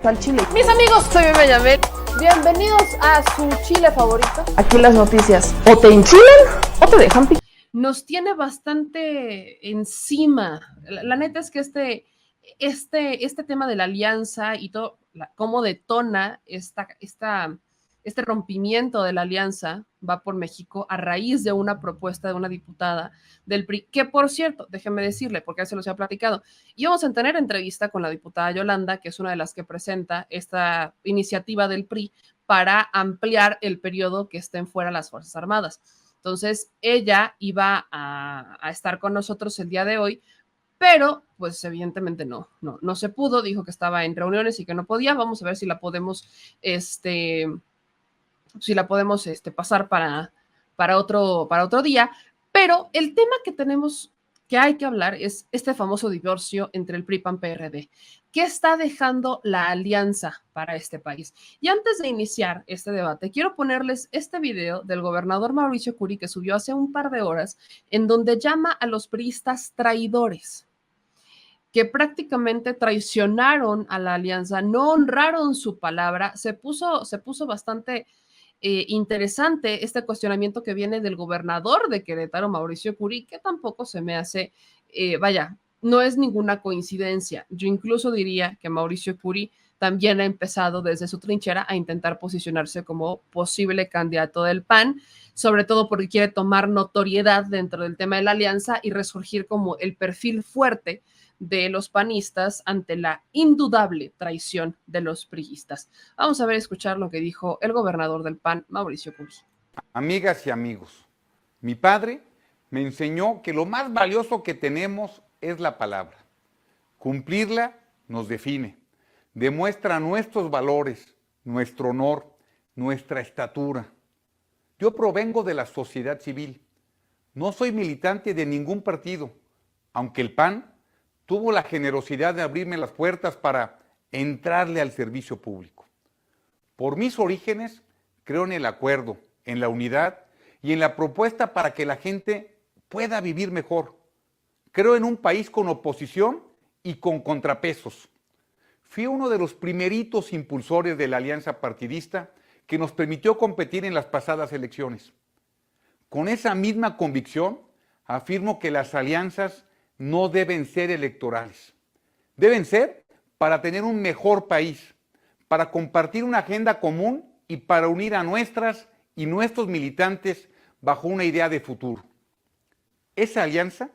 al chile. Mis amigos, soy Benjamín. Bienvenidos a su chile favorito. Aquí las noticias o te enchilan o te dejan picar. Nos tiene bastante encima. La neta es que este tema de la alianza y todo, cómo detona este rompimiento de la alianza va por México a raíz de una propuesta de una diputada del PRI, que por cierto, déjenme decirle, porque ya se los he platicado, íbamos a tener entrevista con la diputada Yolanda, que es una de las que presenta esta iniciativa del PRI para ampliar el periodo que estén fuera las Fuerzas Armadas. Entonces, ella iba a estar con nosotros el día de hoy, pero pues evidentemente no se pudo, dijo que estaba en reuniones y que no podía. Vamos a ver si la podemos, pasar para otro día. Pero el tema que tenemos que hay que hablar es este famoso divorcio entre el PRI, PAN, PRD. ¿Qué está dejando la alianza para este país? Y antes de iniciar este debate, quiero ponerles este video del gobernador Mauricio Curi que subió hace un par de horas, en donde llama a los priistas traidores, que prácticamente traicionaron a la alianza, no honraron su palabra. Se puso bastante interesante este cuestionamiento que viene del gobernador de Querétaro, Mauricio Curi, que tampoco se me hace, no es ninguna coincidencia. Yo incluso diría que Mauricio Curi también ha empezado desde su trinchera a intentar posicionarse como posible candidato del PAN, sobre todo porque quiere tomar notoriedad dentro del tema de la alianza y resurgir como el perfil fuerte de los panistas ante la indudable traición de los priistas. Vamos a ver, escuchar lo que dijo el gobernador del PAN, Mauricio Curi. Amigas y amigos, mi padre me enseñó que lo más valioso que tenemos es la palabra. Cumplirla nos define, demuestra nuestros valores, nuestro honor, nuestra estatura. Yo provengo de la sociedad civil. No soy militante de ningún partido, aunque el PAN tuvo la generosidad de abrirme las puertas para entrarle al servicio público. Por mis orígenes, creo en el acuerdo, en la unidad y en la propuesta para que la gente pueda vivir mejor. Creo en un país con oposición y con contrapesos. Fui uno de los primeritos impulsores de la alianza partidista que nos permitió competir en las pasadas elecciones. Con esa misma convicción, afirmo que las alianzas no deben ser electorales. Deben ser para tener un mejor país, para compartir una agenda común y para unir a nuestras y nuestros militantes bajo una idea de futuro. Esa alianza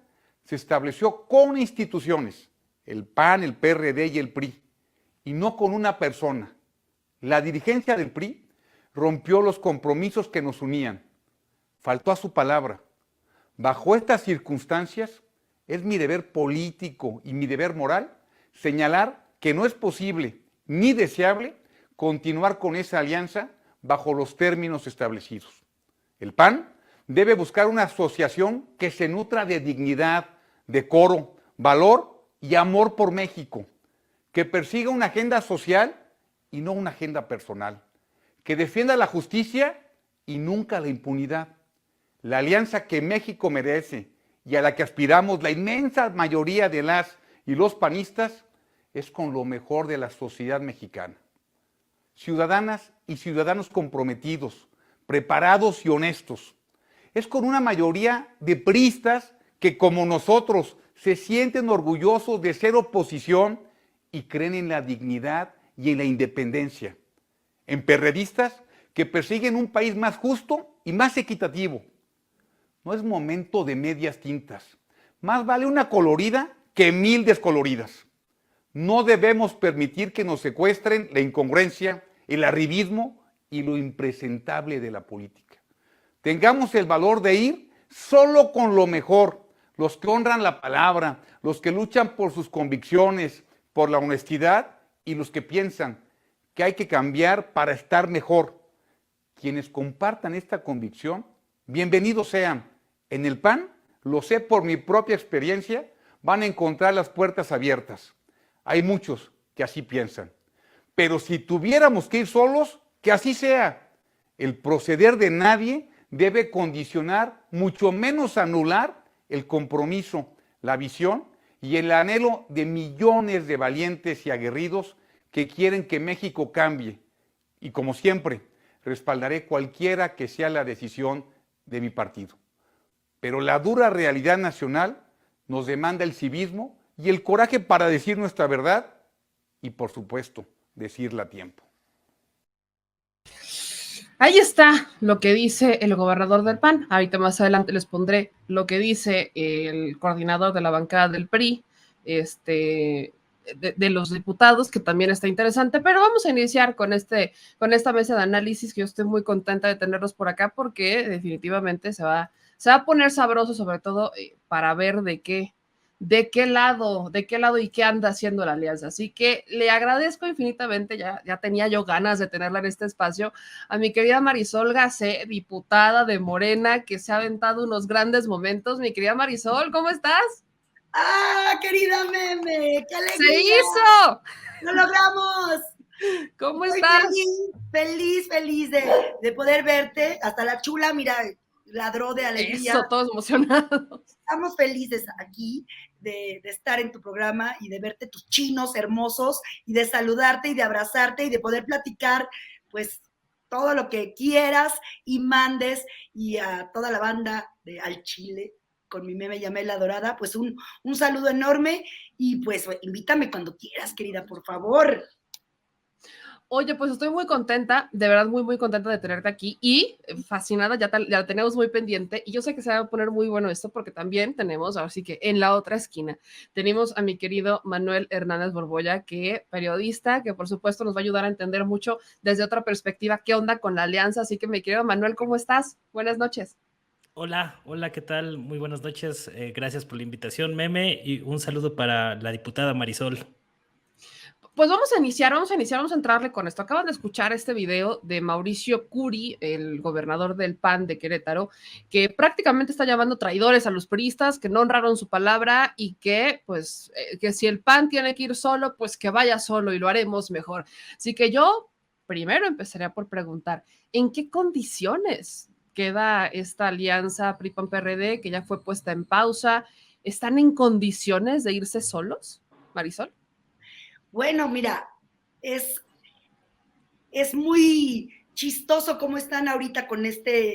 se estableció con instituciones, el PAN, el PRD y el PRI, y no con una persona. La dirigencia del PRI rompió los compromisos que nos unían, faltó a su palabra. Bajo estas circunstancias, es mi deber político y mi deber moral señalar que no es posible ni deseable continuar con esa alianza bajo los términos establecidos. El PAN debe buscar una asociación que se nutra de dignidad, decoro, valor y amor por México, que persiga una agenda social y no una agenda personal, que defienda la justicia y nunca la impunidad. La alianza que México merece y a la que aspiramos la inmensa mayoría de las y los panistas es con lo mejor de la sociedad mexicana. Ciudadanas y ciudadanos comprometidos, preparados y honestos. Es con una mayoría de priistas que, como nosotros, se sienten orgullosos de ser oposición y creen en la dignidad y en la independencia. En perredistas que persiguen un país más justo y más equitativo. No es momento de medias tintas. Más vale una colorida que 1000 descoloridas. No debemos permitir que nos secuestren la incongruencia, el arribismo y lo impresentable de la política. Tengamos el valor de ir solo con lo mejor, los que honran la palabra, los que luchan por sus convicciones, por la honestidad y los que piensan que hay que cambiar para estar mejor. Quienes compartan esta convicción, bienvenidos sean. En el PAN, lo sé por mi propia experiencia, van a encontrar las puertas abiertas. Hay muchos que así piensan. Pero si tuviéramos que ir solos, que así sea. El proceder de nadie debe condicionar, mucho menos anular, el compromiso, la visión y el anhelo de millones de valientes y aguerridos que quieren que México cambie. Y como siempre, respaldaré cualquiera que sea la decisión de mi partido. Pero la dura realidad nacional nos demanda el civismo y el coraje para decir nuestra verdad y, por supuesto, decirla a tiempo. Ahí está lo que dice el gobernador del PAN. Ahorita más adelante les pondré lo que dice el coordinador de la bancada del PRI, de los diputados, que también está interesante, pero vamos a iniciar con esta mesa de análisis, que yo estoy muy contenta de tenerlos por acá, porque definitivamente se va a poner sabroso, sobre todo para ver de qué lado y qué anda haciendo la alianza. Así que le agradezco infinitamente, ya tenía yo ganas de tenerla en este espacio, a mi querida Marisol Gacé, diputada de Morena, que se ha aventado unos grandes momentos. Mi querida Marisol, ¿cómo estás? ¡Ah, querida Meme! ¡Qué alegría! ¡Se hizo! ¡Lo logramos! ¿Cómo Estoy estás? feliz de poder verte. Hasta la chula, mira, ladró de alegría. Eso, todos emocionados. Estamos felices aquí de estar en tu programa y de verte tus chinos hermosos y de saludarte y de abrazarte y de poder platicar, pues, todo lo que quieras y mandes, y a toda la banda de Al Chile, con mi Meme Yamela Dorada, pues un saludo enorme y pues invítame cuando quieras, querida, por favor. Oye, pues estoy muy contenta, de verdad muy, muy contenta de tenerte aquí y fascinada, ya la tenemos muy pendiente y yo sé que se va a poner muy bueno esto porque también tenemos, ahora sí que en la otra esquina, tenemos a mi querido Manuel Hernández Borbolla, que periodista, que por supuesto nos va a ayudar a entender mucho desde otra perspectiva qué onda con la alianza. Así que mi querido Manuel, ¿cómo estás? Buenas noches. Hola, ¿qué tal? Muy buenas noches. Gracias por la invitación, Meme, y un saludo para la diputada Marisol. Pues vamos a iniciar, vamos a entrarle con esto. Acaban de escuchar este video de Mauricio Curi, el gobernador del PAN de Querétaro, que prácticamente está llamando traidores a los priistas, que no honraron su palabra y que, pues, que si el PAN tiene que ir solo, pues que vaya solo y lo haremos mejor. Así que yo primero empezaría por preguntar, ¿en qué condiciones queda esta alianza PRI-PAN-PRD que ya fue puesta en pausa? ¿Están en condiciones de irse solos, Marisol? Bueno, mira, es muy chistoso cómo están ahorita con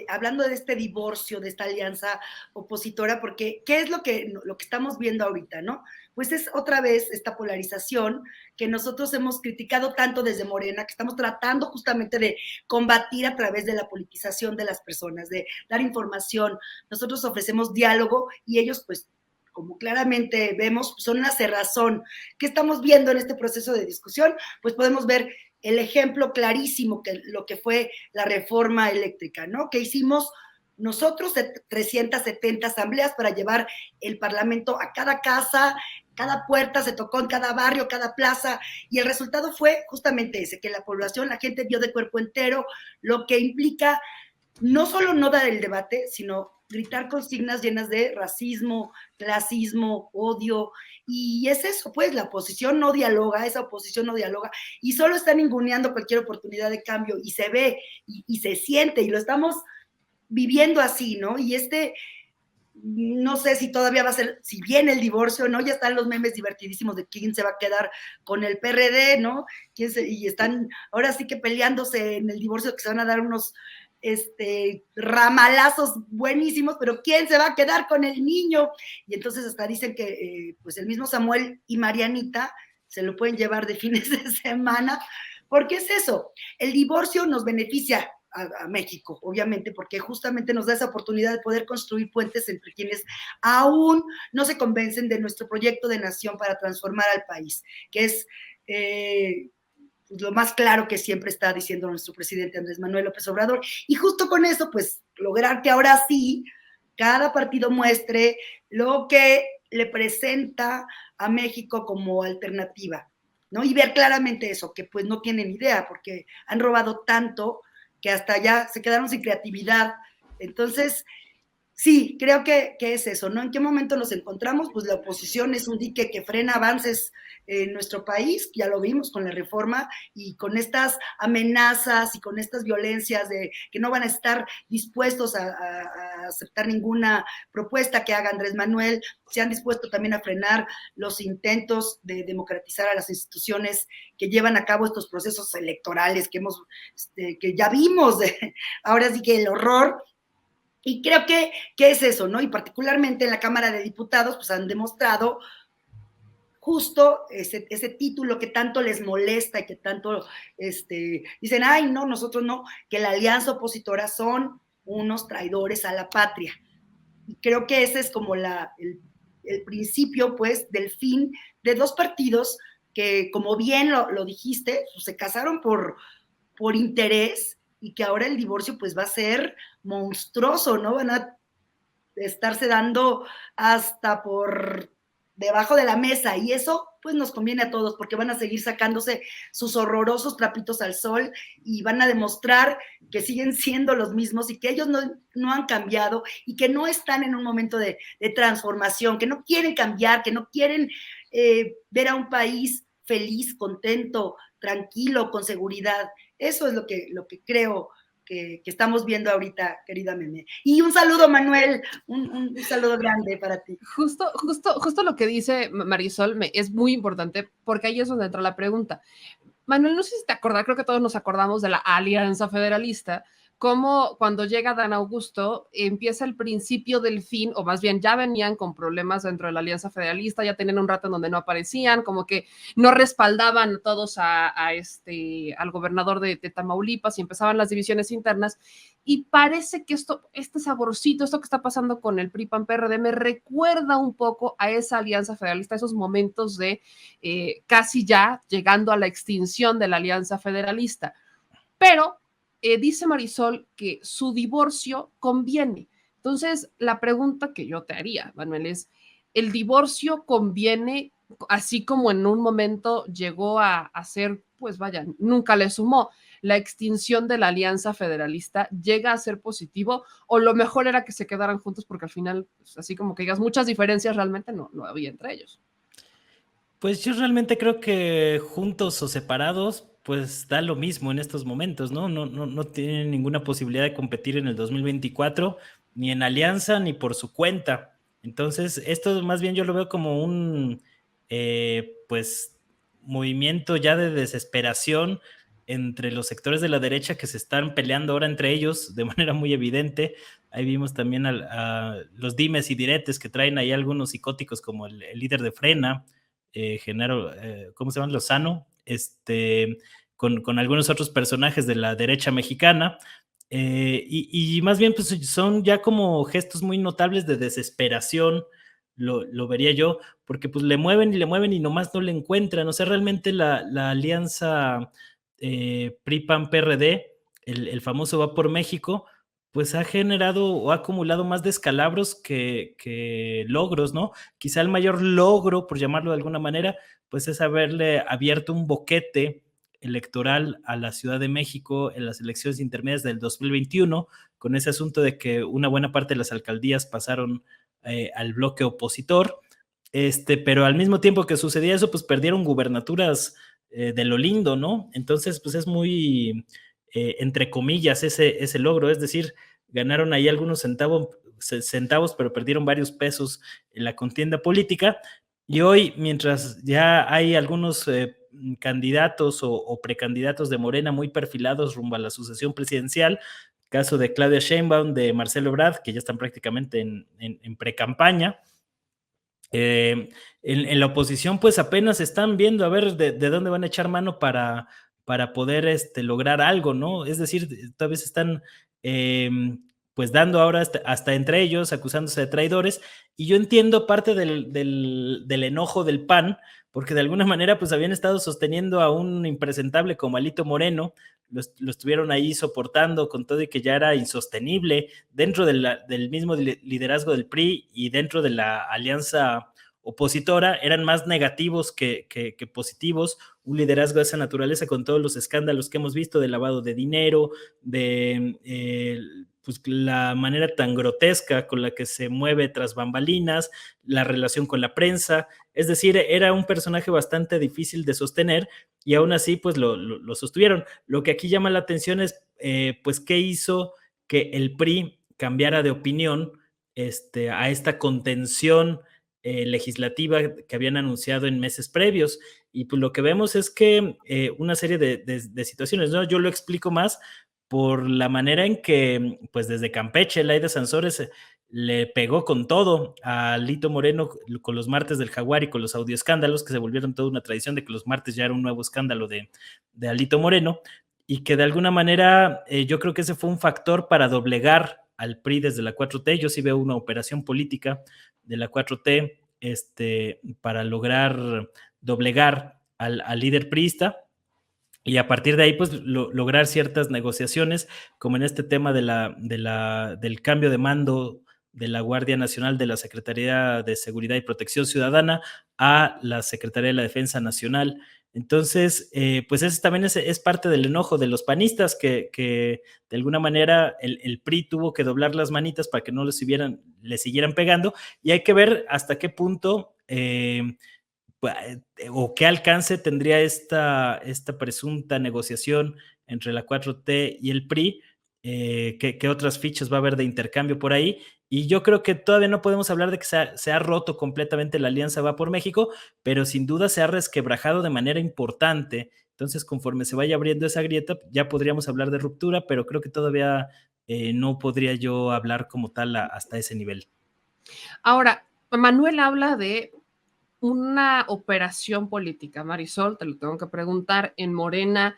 hablando de este divorcio, de esta alianza opositora, porque ¿qué es lo que estamos viendo ahorita, no? Pues es otra vez esta polarización que nosotros hemos criticado tanto desde Morena, que estamos tratando justamente de combatir a través de la politización de las personas, de dar información. Nosotros ofrecemos diálogo y ellos, pues, como claramente vemos, son una cerrazón. ¿Qué estamos viendo en este proceso de discusión? Pues podemos ver el ejemplo clarísimo que lo que fue la reforma eléctrica, ¿no? Que hicimos nosotros 370 asambleas para llevar el Parlamento a cada casa, cada puerta se tocó en cada barrio, cada plaza, y el resultado fue justamente ese, que la población, la gente vio de cuerpo entero, lo que implica no solo no dar el debate, sino gritar consignas llenas de racismo, clasismo, odio, y es eso, pues, la oposición no dialoga, esa oposición no dialoga, y solo están ninguneando cualquier oportunidad de cambio, y se ve, y se siente, y lo estamos viviendo así, ¿no? Y no sé si todavía va a ser, si viene el divorcio, ¿no? Ya están los memes divertidísimos de quién se va a quedar con el PRD, ¿no? Y están ahora sí que peleándose en el divorcio, que se van a dar unos ramalazos buenísimos, pero ¿quién se va a quedar con el niño? Y entonces hasta dicen que pues el mismo Samuel y Marianita se lo pueden llevar de fines de semana, porque es eso, el divorcio nos beneficia a México, obviamente, porque justamente nos da esa oportunidad de poder construir puentes entre quienes aún no se convencen de nuestro proyecto de nación para transformar al país, que es lo más claro que siempre está diciendo nuestro presidente Andrés Manuel López Obrador. Y justo con eso, pues, lograr que ahora sí cada partido muestre lo que le presenta a México como alternativa, ¿no? Y ver claramente eso, que pues no tienen idea, porque han robado tanto que hasta ya se quedaron sin creatividad. Entonces, Sí, creo que es eso, ¿no? ¿En qué momento nos encontramos? Pues la oposición es un dique que frena avances en nuestro país, ya lo vimos con la reforma y con estas amenazas y con estas violencias de que no van a estar dispuestos a aceptar ninguna propuesta que haga Andrés Manuel, se han dispuesto también a frenar los intentos de democratizar a las instituciones que llevan a cabo estos procesos electorales que ya vimos, ahora sí que el horror. Y creo que es eso, ¿no? Y particularmente en la Cámara de Diputados, pues han demostrado justo ese título que tanto les molesta y que tanto dicen, ay, no, nosotros no, que la alianza opositora son unos traidores a la patria. Y creo que ese es como el principio, pues, del fin de dos partidos que, como bien lo dijiste, pues, se casaron por interés y que ahora el divorcio pues va a ser monstruoso, ¿no? Van a estarse dando hasta por debajo de la mesa y eso pues nos conviene a todos porque van a seguir sacándose sus horrorosos trapitos al sol y van a demostrar que siguen siendo los mismos y que ellos no han cambiado y que no están en un momento de transformación, que no quieren cambiar, que no quieren ver a un país feliz, contento, tranquilo, con seguridad. Eso es lo que creo que estamos viendo ahorita, querida Meme. Y un saludo, Manuel, un saludo grande para ti. Justo lo que dice Marisol es muy importante porque ahí es donde entra la pregunta. Manuel, no sé si te acordás, creo que todos nos acordamos de la Alianza Federalista, como cuando llega Dan Augusto empieza el principio del fin, o más bien ya venían con problemas dentro de la Alianza Federalista, ya tenían un rato en donde no aparecían, como que no respaldaban todos al gobernador de Tamaulipas y empezaban las divisiones internas. Y parece que este saborcito, esto que está pasando con el PRI-PAN-PRD me recuerda un poco a esa Alianza Federalista, esos momentos de casi ya llegando a la extinción de la Alianza Federalista. Pero dice Marisol que su divorcio conviene. Entonces, la pregunta que yo te haría, Manuel, es, ¿el divorcio conviene así como en un momento llegó a ser, pues vaya, nunca le sumó? ¿La extinción de la Alianza Federalista llega a ser positivo o lo mejor era que se quedaran juntos porque al final, pues, así como que digas, muchas diferencias realmente no había entre ellos? Pues yo realmente creo que juntos o separados, pues da lo mismo en estos momentos, ¿no? No tienen ninguna posibilidad de competir en el 2024, ni en alianza, ni por su cuenta. Entonces, esto más bien yo lo veo como un, pues, movimiento ya de desesperación entre los sectores de la derecha que se están peleando ahora entre ellos de manera muy evidente. Ahí vimos también a los dimes y diretes que traen ahí algunos psicóticos como el líder de Frena, Genaro, ¿cómo se llama? Lozano, con algunos otros personajes de la derecha mexicana, y más bien pues son ya como gestos muy notables de desesperación, lo vería yo, porque pues le mueven y nomás no le encuentran. O sea, realmente la alianza PRI-PAN-PRD, el famoso Va por México, pues ha generado o ha acumulado más descalabros que logros, ¿no? Quizá el mayor logro, por llamarlo de alguna manera, pues es haberle abierto un boquete electoral a la Ciudad de México en las elecciones intermedias del 2021, con ese asunto de que una buena parte de las alcaldías pasaron al bloque opositor, pero al mismo tiempo que sucedía eso, pues perdieron gubernaturas de lo lindo, ¿no? Entonces, pues es muy, entre comillas, ese logro, es decir, ganaron ahí algunos centavos, pero perdieron varios pesos en la contienda política. Y hoy, mientras ya hay algunos candidatos o precandidatos de Morena muy perfilados rumbo a la sucesión presidencial, caso de Claudia Sheinbaum, de Marcelo Ebrard, que ya están prácticamente en precampaña. En la oposición, pues apenas están viendo a ver de dónde van a echar mano para poder lograr algo, ¿no? Es decir, tal vez están pues dando ahora hasta entre ellos, acusándose de traidores, y yo entiendo parte del enojo del PAN, porque de alguna manera pues habían estado sosteniendo a un impresentable como Alito Moreno, lo estuvieron ahí soportando con todo y que ya era insostenible dentro del mismo liderazgo del PRI y dentro de la alianza opositora, eran más negativos que positivos, un liderazgo de esa naturaleza con todos los escándalos que hemos visto de lavado de dinero, de pues, la manera tan grotesca con la que se mueve tras bambalinas, la relación con la prensa, es decir, era un personaje bastante difícil de sostener y aún así pues lo sostuvieron. Lo que aquí llama la atención es pues qué hizo que el PRI cambiara de opinión a esta contención legislativa que habían anunciado en meses previos. Y pues lo que vemos es que una serie de situaciones, ¿no? Yo lo explico más por la manera en que, pues desde Campeche, Laida Sansores le pegó con todo a Lito Moreno con los martes del Jaguar y con los audioescándalos, que se volvieron toda una tradición de que los martes ya era un nuevo escándalo de Alito Moreno, y que de alguna manera yo creo que ese fue un factor para doblegar al PRI desde la 4T. Yo sí veo una operación política de la 4T para lograr doblegar al líder priista y a partir de ahí pues lograr ciertas negociaciones, como en este tema del cambio de mando de la Guardia Nacional de la Secretaría de Seguridad y Protección Ciudadana a la Secretaría de la Defensa Nacional. Entonces, pues ese también es parte del enojo de los panistas, que de alguna manera el PRI tuvo que doblar las manitas para que no le siguieran pegando, y hay que ver hasta qué punto o qué alcance tendría esta presunta negociación entre la 4T y el PRI, qué otras fichas va a haber de intercambio por ahí, y yo creo que todavía no podemos hablar de que se ha roto completamente la alianza Va por México, pero sin duda se ha resquebrajado de manera importante. Entonces, conforme se vaya abriendo esa grieta, ya podríamos hablar de ruptura, pero creo que todavía no podría yo hablar como tal hasta ese nivel. Ahora, Manuel habla de una operación política. Marisol, te lo tengo que preguntar, ¿en Morena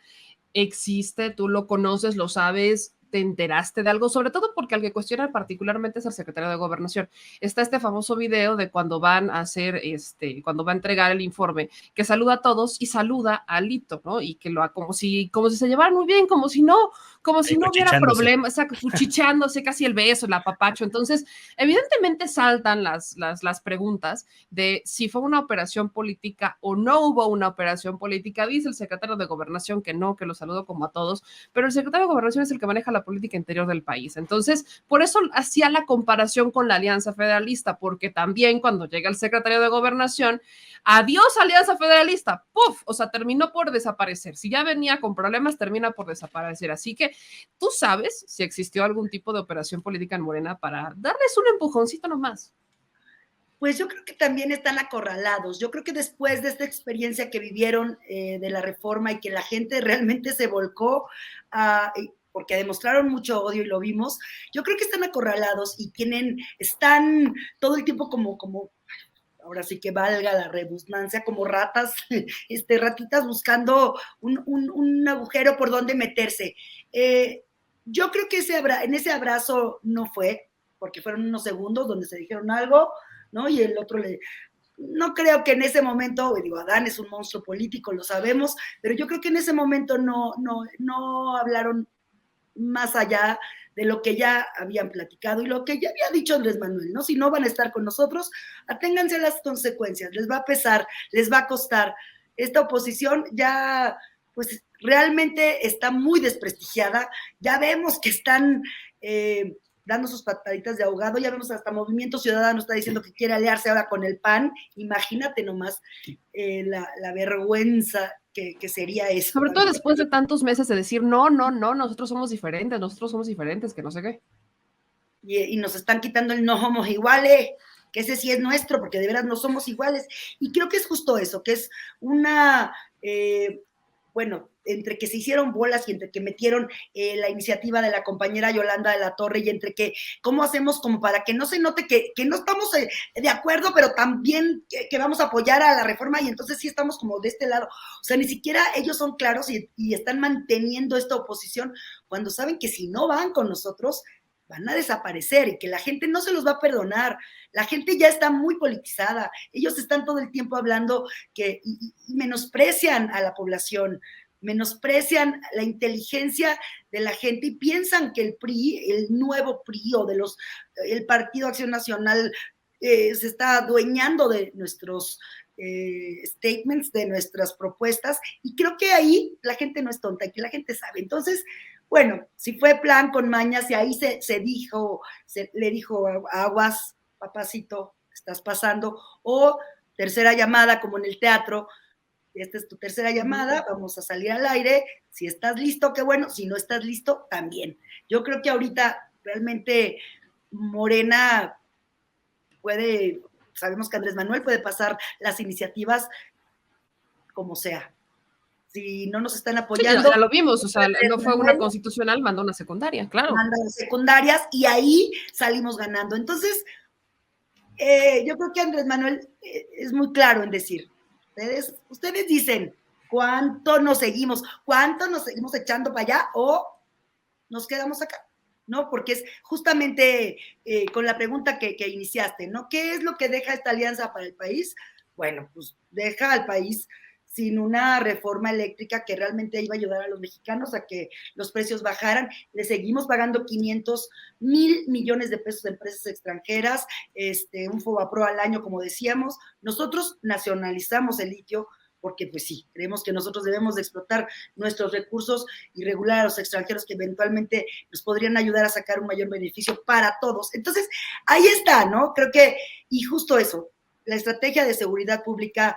existe? ¿Tú lo conoces, lo sabes? ¿Te enteraste de algo? Sobre todo porque al que cuestionan particularmente es al secretario de Gobernación. Está este famoso video de cuando van a hacer, cuando va a entregar el informe, que saluda a todos y saluda a Alito, ¿no? Y que lo ha como si se llevaran muy bien, como si no hubiera problema, o sea, cuchichándose casi el beso, el apapacho. Entonces, evidentemente saltan las preguntas de si fue una operación política o no hubo una operación política. Dice el secretario de Gobernación que no, que lo saludó como a todos, pero el secretario de Gobernación es el que maneja la política interior del país. Entonces, por eso hacía la comparación con la Alianza Federalista, porque también cuando llega el secretario de Gobernación, adiós Alianza Federalista, ¡puf! O sea, terminó por desaparecer. Si ya venía con problemas, termina por desaparecer. Así que, ¿tú sabes si existió algún tipo de operación política en Morena para darles un empujoncito nomás? Pues yo creo que también están acorralados. Yo creo que después de esta experiencia que vivieron de la reforma y que la gente realmente se volcó porque demostraron mucho odio y lo vimos, yo creo que están acorralados y están todo el tiempo como ahora sí que valga la redundancia, como ratitas buscando un agujero por donde meterse. Yo creo que en ese abrazo no fue, porque fueron unos segundos donde se dijeron algo, ¿no? Y el otro no creo que en ese momento, digo, Adán es un monstruo político, lo sabemos, pero yo creo que en ese momento no hablaron más allá de lo que ya habían platicado y lo que ya había dicho Andrés Manuel, ¿no? Si no van a estar con nosotros, aténganse a las consecuencias, les va a pesar, les va a costar. Esta oposición ya, pues, realmente está muy desprestigiada, ya vemos que están dando sus pataditas de ahogado, ya vemos hasta Movimiento Ciudadano está diciendo que quiere aliarse ahora con el PAN, imagínate nomás la vergüenza que sería eso. Sobre todo después de tantos meses de decir, no, nosotros somos diferentes, que no sé qué. Y nos están quitando el no somos iguales, que ese sí es nuestro, porque de veras no somos iguales. Y creo que es justo eso, que es entre que se hicieron bolas y entre que metieron la iniciativa de la compañera Yolanda de la Torre y entre que, ¿cómo hacemos como para que no se note que no estamos de acuerdo, pero también que vamos a apoyar a la reforma y entonces sí estamos como de este lado? O sea, ni siquiera ellos son claros y están manteniendo esta oposición cuando saben que si no van con nosotros, van a desaparecer y que la gente no se los va a perdonar. La gente ya está muy politizada. Ellos están todo el tiempo hablando y menosprecian a la población, menosprecian la inteligencia de la gente y piensan que el PRI, el nuevo PRI o el Partido Acción Nacional se está adueñando de nuestros statements, de nuestras propuestas, y creo que ahí la gente no es tonta y que la gente sabe. Entonces, Bueno, si fue plan con mañas y ahí se dijo, le dijo aguas, papacito, estás pasando, o tercera llamada como en el teatro, esta es tu tercera llamada, vamos a salir al aire, si estás listo, qué bueno, si no estás listo, también. Yo creo que ahorita realmente Morena puede, sabemos que Andrés Manuel puede pasar las iniciativas como sea. Si no nos están Sí, apoyando. ya lo vimos, o sea, no fue una constitucional, mandó una secundaria, claro. Manda secundarias y ahí salimos ganando. Entonces, yo creo que Andrés Manuel es muy claro en decir, ustedes dicen cuánto nos seguimos echando para allá o nos quedamos acá, ¿no? Porque es justamente con la pregunta que iniciaste, ¿no? ¿Qué es lo que deja esta alianza para el país? Bueno, pues deja al país sin una reforma eléctrica que realmente iba a ayudar a los mexicanos a que los precios bajaran. Le seguimos pagando 500,000 millones de pesos a empresas extranjeras, un Fobapro al año, como decíamos. Nosotros nacionalizamos el litio porque pues sí, creemos que nosotros debemos de explotar nuestros recursos y regular a los extranjeros que eventualmente nos podrían ayudar a sacar un mayor beneficio para todos. Entonces, ahí está, ¿no? Creo que, y justo eso, la estrategia de seguridad pública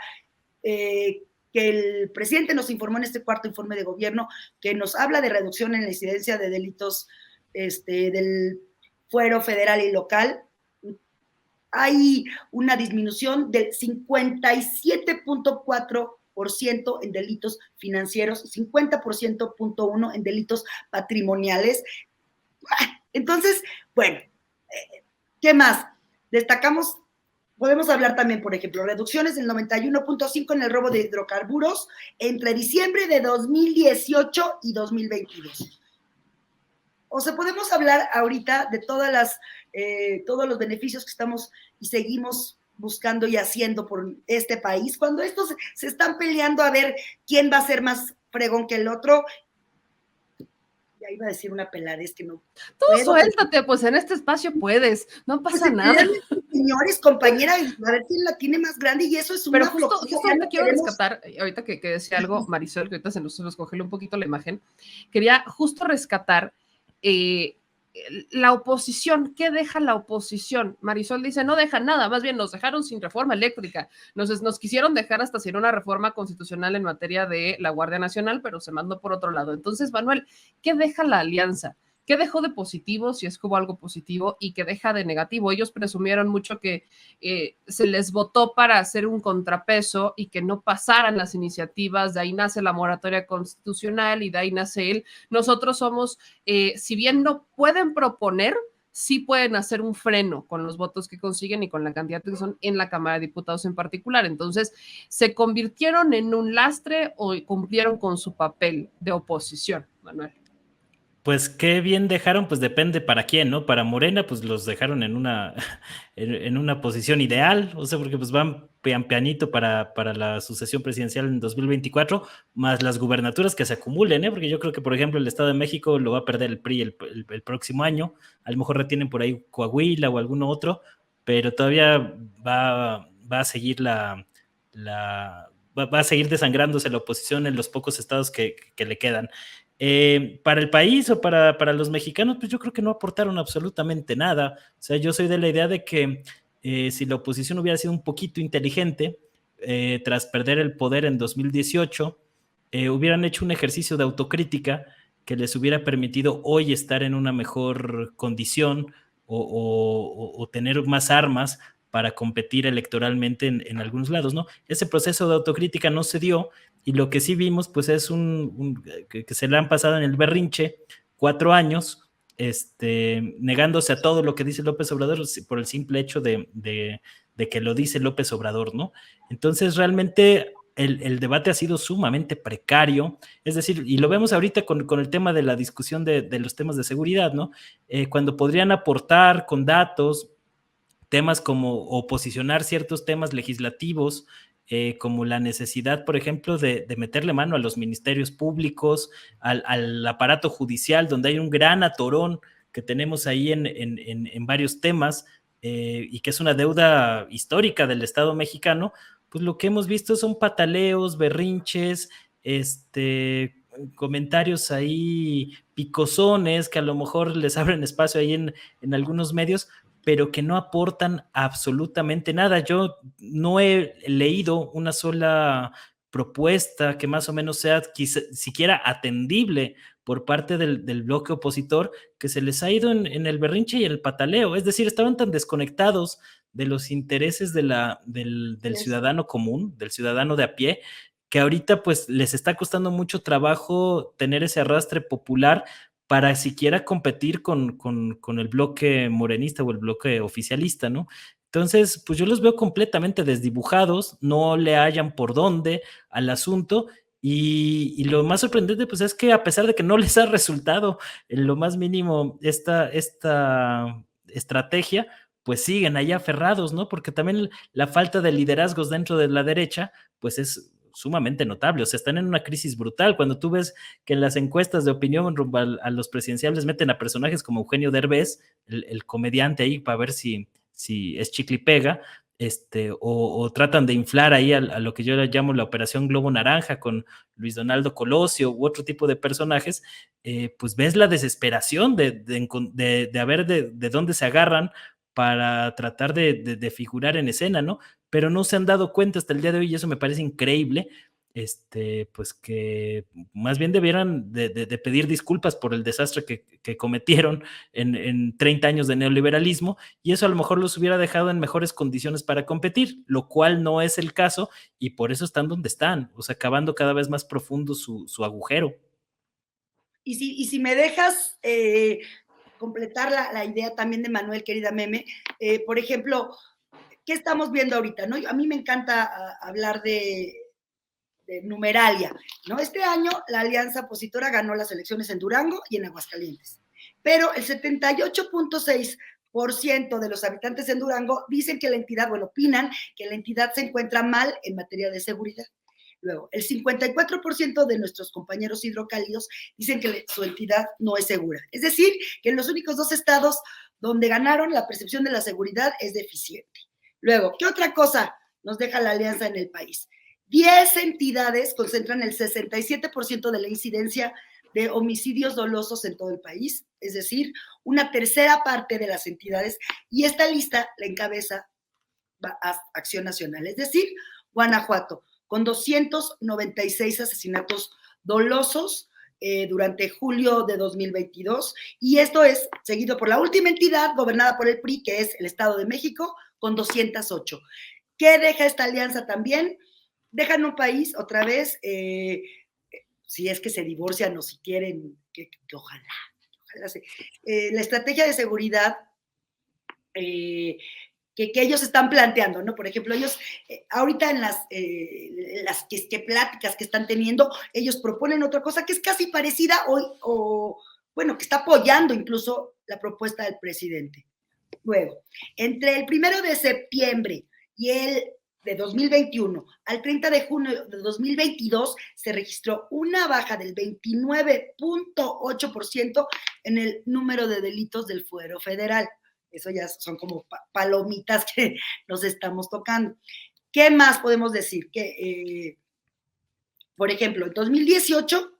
que el presidente nos informó en este cuarto informe de gobierno, que nos habla de reducción en la incidencia de delitos del fuero federal y local. Hay una disminución del 57.4% en delitos financieros, 50.1% en delitos patrimoniales. Entonces, bueno, ¿qué más? Destacamos, podemos hablar también, por ejemplo, reducciones del 91.5% en el robo de hidrocarburos entre diciembre de 2018 y 2022. O sea, podemos hablar ahorita de todos los beneficios que estamos y seguimos buscando y haciendo por este país, cuando estos se están peleando a ver quién va a ser más fregón que el otro. Ya iba a decir una peladez que no. Tú suéltate, pues en este espacio puedes, no pasa nada. Señores, compañera, a ver quién la tiene más grande y eso es una. Pero justo ahorita quiero rescatar, ahorita que decía algo Marisol, que ahorita se nos congeló un poquito la imagen, quería justo rescatar la oposición. ¿Qué deja la oposición? Marisol dice, no deja nada, más bien nos dejaron sin reforma eléctrica, nos quisieron dejar hasta sin una reforma constitucional en materia de la Guardia Nacional, pero se mandó por otro lado. Entonces, Manuel, ¿qué deja la alianza? ¿Qué dejó de positivo, si es que hubo algo positivo, y qué deja de negativo? Ellos presumieron mucho que se les votó para hacer un contrapeso y que no pasaran las iniciativas, de ahí nace la moratoria constitucional y de ahí nace él. Nosotros somos, si bien no pueden proponer, sí pueden hacer un freno con los votos que consiguen y con la cantidad que son en la Cámara de Diputados en particular. Entonces, ¿se convirtieron en un lastre o cumplieron con su papel de oposición, Manuel? Pues qué bien dejaron, pues depende para quién, ¿no? Para Morena, pues los dejaron en una posición ideal, o sea, porque pues van pianito para la sucesión presidencial en 2024, más las gubernaturas que se acumulen, ¿eh? Porque yo creo que, por ejemplo, el Estado de México lo va a perder el PRI el próximo año, a lo mejor retienen por ahí Coahuila o alguno otro, pero todavía va a seguir va a seguir desangrándose la oposición en los pocos estados que le quedan. Para el país o para los mexicanos, pues yo creo que no aportaron absolutamente nada. O sea, yo soy de la idea de que si la oposición hubiera sido un poquito inteligente, tras perder el poder en 2018, hubieran hecho un ejercicio de autocrítica que les hubiera permitido hoy estar en una mejor condición o tener más armas para competir electoralmente en algunos lados, ¿no? Ese proceso de autocrítica no se dio, y lo que sí vimos, pues es que se le han pasado en el berrinche 4 años, negándose a todo lo que dice López Obrador por el simple hecho de que lo dice López Obrador, ¿no? Entonces, realmente el debate ha sido sumamente precario, es decir, y lo vemos ahorita con el tema de la discusión de los temas de seguridad, ¿no? Cuando podrían aportar con datos temas o posicionar ciertos temas legislativos, como la necesidad, por ejemplo, de meterle mano a los ministerios públicos, al aparato judicial, donde hay un gran atorón que tenemos ahí en varios temas, y que es una deuda histórica del Estado mexicano. Pues lo que hemos visto son pataleos, berrinches, comentarios ahí picosones que a lo mejor les abren espacio ahí en algunos medios, pero que no aportan absolutamente nada. Yo no he leído una sola propuesta que más o menos sea siquiera atendible por parte del bloque opositor, que se les ha ido en el berrinche y el pataleo. Es decir, estaban tan desconectados de los intereses del ciudadano común, del ciudadano de a pie, que ahorita pues les está costando mucho trabajo tener ese arrastre popular para siquiera competir con el bloque morenista o el bloque oficialista, ¿no? Entonces, pues yo los veo completamente desdibujados, no le hallan por dónde al asunto, y lo más sorprendente pues es que a pesar de que no les ha resultado en lo más mínimo esta estrategia, pues siguen ahí aferrados, ¿no? Porque también la falta de liderazgos dentro de la derecha pues es sumamente notable, o sea, están en una crisis brutal. Cuando tú ves que en las encuestas de opinión rumbo a los presidenciales meten a personajes como Eugenio Derbez, el comediante ahí, para ver si es chicle y pega, o tratan de inflar ahí a lo que yo llamo la operación Globo Naranja con Luis Donaldo Colosio u otro tipo de personajes, pues ves la desesperación de a ver de dónde se agarran para tratar de figurar en escena, ¿no? Pero no se han dado cuenta hasta el día de hoy, y eso me parece increíble, pues que más bien debieran de pedir disculpas por el desastre que cometieron en 30 años de neoliberalismo, y eso a lo mejor los hubiera dejado en mejores condiciones para competir, lo cual no es el caso, y por eso están donde están, o sea, cavando cada vez más profundo su agujero. Y si me dejas completar la idea también de Manuel, querida Meme, por ejemplo, ¿qué estamos viendo ahorita? ¿No? A mí me encanta hablar de numeralia, ¿no? Este año la alianza opositora ganó las elecciones en Durango y en Aguascalientes, pero el 78.6% de los habitantes en Durango dicen que la entidad, bueno, opinan que la entidad se encuentra mal en materia de seguridad. Luego, el 54% de nuestros compañeros hidrocálidos dicen que su entidad no es segura. Es decir, que en los únicos 2 estados donde ganaron, la percepción de la seguridad es deficiente. Luego, ¿qué otra cosa nos deja la alianza en el país? 10 entidades concentran el 67% de la incidencia de homicidios dolosos en todo el país, es decir, una tercera parte de las entidades, y esta lista la encabeza Acción Nacional, es decir, Guanajuato, con 296 asesinatos dolosos durante julio de 2022, y esto es seguido por la última entidad gobernada por el PRI, que es el Estado de México, con 208. ¿Qué deja esta alianza también? Dejan un país, otra vez, si es que se divorcian o si quieren, que ojalá se, la estrategia de seguridad que ellos están planteando, ¿no? Por ejemplo, ellos, ahorita en las pláticas que están teniendo, ellos proponen otra cosa que es casi parecida bueno, que está apoyando incluso la propuesta del presidente. Luego, entre el 1 de septiembre y el de 2021 al 30 de junio de 2022 se registró una baja del 29.8% en el número de delitos del fuero federal. Eso ya son como palomitas que nos estamos tocando. ¿Qué más podemos decir? Que, por ejemplo, en 2018,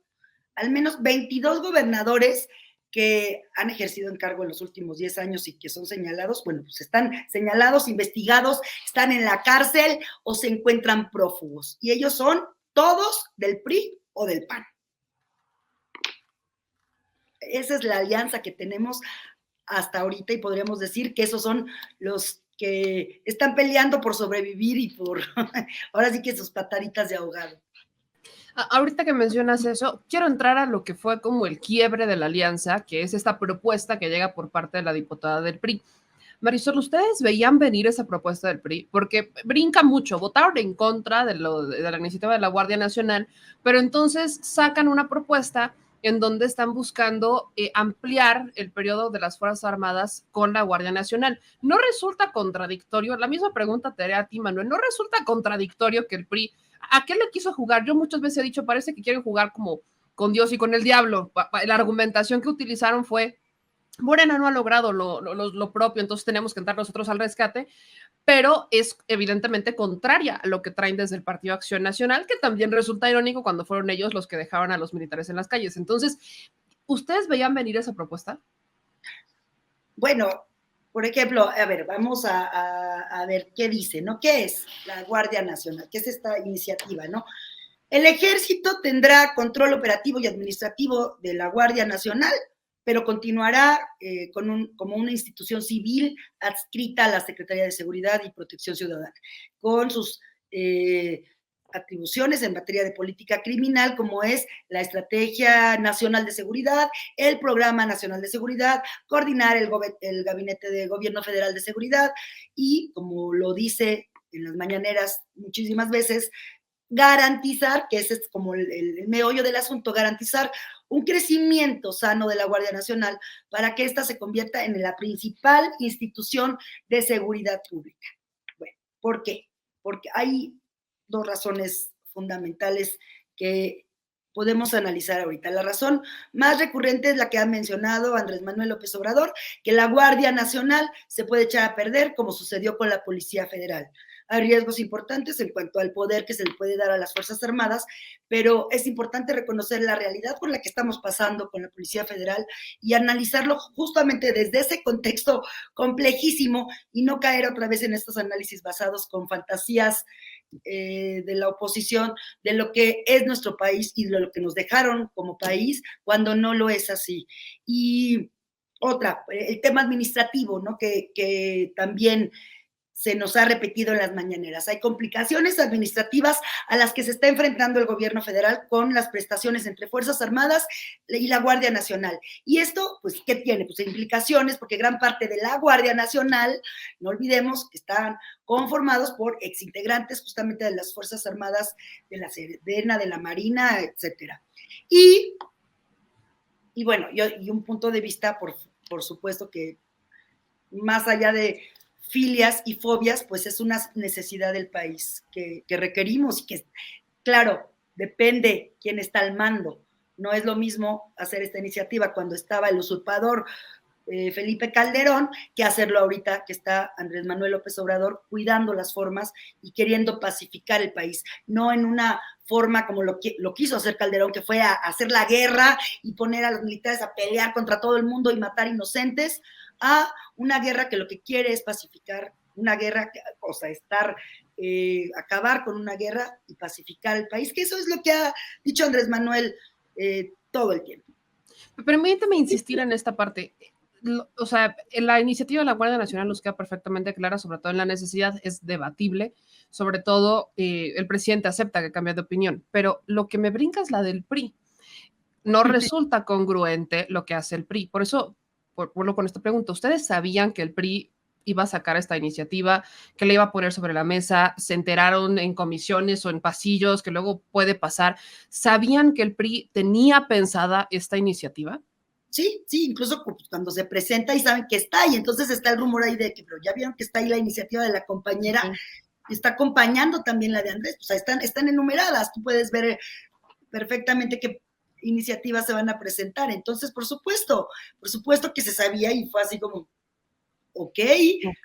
al menos 22 gobernadores que han ejercido encargo en los últimos 10 años y que son señalados, bueno, pues están señalados, investigados, están en la cárcel o se encuentran prófugos. Y ellos son todos del PRI o del PAN. Esa es la alianza que tenemos hasta ahorita, y podríamos decir que esos son los que están peleando por sobrevivir y por, ahora sí que sus pataditas de ahogado. Ahorita que mencionas eso, quiero entrar a lo que fue como el quiebre de la alianza, que es esta propuesta que llega por parte de la diputada del PRI. Marisol, ¿ustedes veían venir esa propuesta del PRI? Porque brinca mucho, votaron en contra de la iniciativa de la Guardia Nacional, pero entonces sacan una propuesta en donde están buscando ampliar el periodo de las Fuerzas Armadas con la Guardia Nacional. ¿No resulta contradictorio? La misma pregunta te haré a ti, Manuel. ¿No resulta contradictorio que el PRI, a qué le quiso jugar? Yo muchas veces he dicho, parece que quieren jugar como con Dios y con el diablo. La argumentación que utilizaron fue Morena no ha logrado lo propio, entonces tenemos que entrar nosotros al rescate, pero es evidentemente contraria a lo que traen desde el Partido Acción Nacional, que también resulta irónico cuando fueron ellos los que dejaban a los militares en las calles. Entonces, ¿ustedes veían venir esa propuesta? Bueno, por ejemplo, a ver, vamos a ver qué dice, ¿no? ¿Qué es la Guardia Nacional? ¿Qué es esta iniciativa, no? El Ejército tendrá control operativo y administrativo de la Guardia Nacional, pero continuará como una institución civil adscrita a la Secretaría de Seguridad y Protección Ciudadana, con sus atribuciones en materia de política criminal, como es la Estrategia Nacional de Seguridad, el Programa Nacional de Seguridad, coordinar el Gabinete de Gobierno Federal de Seguridad y, como lo dice en las mañaneras muchísimas veces, garantizar, que ese es como el meollo del asunto, garantizar un crecimiento sano de la Guardia Nacional para que ésta se convierta en la principal institución de seguridad pública. Bueno, ¿por qué? Porque hay dos razones fundamentales que podemos analizar ahorita. La razón más recurrente es la que ha mencionado Andrés Manuel López Obrador, que la Guardia Nacional se puede echar a perder, como sucedió con la Policía Federal. Hay riesgos importantes en cuanto al poder que se le puede dar a las Fuerzas Armadas, pero es importante reconocer la realidad por la que estamos pasando con la Policía Federal y analizarlo justamente desde ese contexto complejísimo y no caer otra vez en estos análisis basados con fantasías de la oposición, de lo que es nuestro país y de lo que nos dejaron como país, cuando no lo es así. Y otra, el tema administrativo, ¿no? Que también se nos ha repetido en las mañaneras. Hay complicaciones administrativas a las que se está enfrentando el gobierno federal con las prestaciones entre Fuerzas Armadas y la Guardia Nacional. Y esto, pues, ¿qué tiene? Pues implicaciones, porque gran parte de la Guardia Nacional, no olvidemos que están conformados por exintegrantes justamente de las Fuerzas Armadas, de la Sedena, de la Marina, etcétera. Y bueno, y un punto de vista, por supuesto que más allá de filias y fobias, pues es una necesidad del país que requerimos y que, claro, depende quién está al mando. No es lo mismo hacer esta iniciativa cuando estaba el usurpador Felipe Calderón que hacerlo ahorita que está Andrés Manuel López Obrador cuidando las formas y queriendo pacificar el país, no en una forma como lo quiso hacer Calderón, que fue a hacer la guerra y poner a los militares a pelear contra todo el mundo y matar inocentes, a una guerra que lo que quiere es pacificar, una guerra, o sea, acabar con una guerra y pacificar el país, que eso es lo que ha dicho Andrés Manuel todo el tiempo. Permíteme insistir en esta parte. O sea, la iniciativa de la Guardia Nacional nos queda perfectamente clara, sobre todo en la necesidad, es debatible, sobre todo el presidente acepta que cambie de opinión, pero lo que me brinca es la del PRI. No resulta congruente lo que hace el PRI, por eso, vuelvo con esta pregunta, ¿ustedes sabían que el PRI iba a sacar esta iniciativa, que le iba a poner sobre la mesa, se enteraron en comisiones o en pasillos, que luego puede pasar? ¿Sabían que el PRI tenía pensada esta iniciativa? Sí, incluso cuando se presenta y saben que está ahí, entonces está el rumor ahí de que, pero ya vieron que está ahí la iniciativa de la compañera, está acompañando también la de Andrés, o sea, están enumeradas, tú puedes ver perfectamente qué iniciativas se van a presentar, entonces, por supuesto que se sabía y fue así como, ok,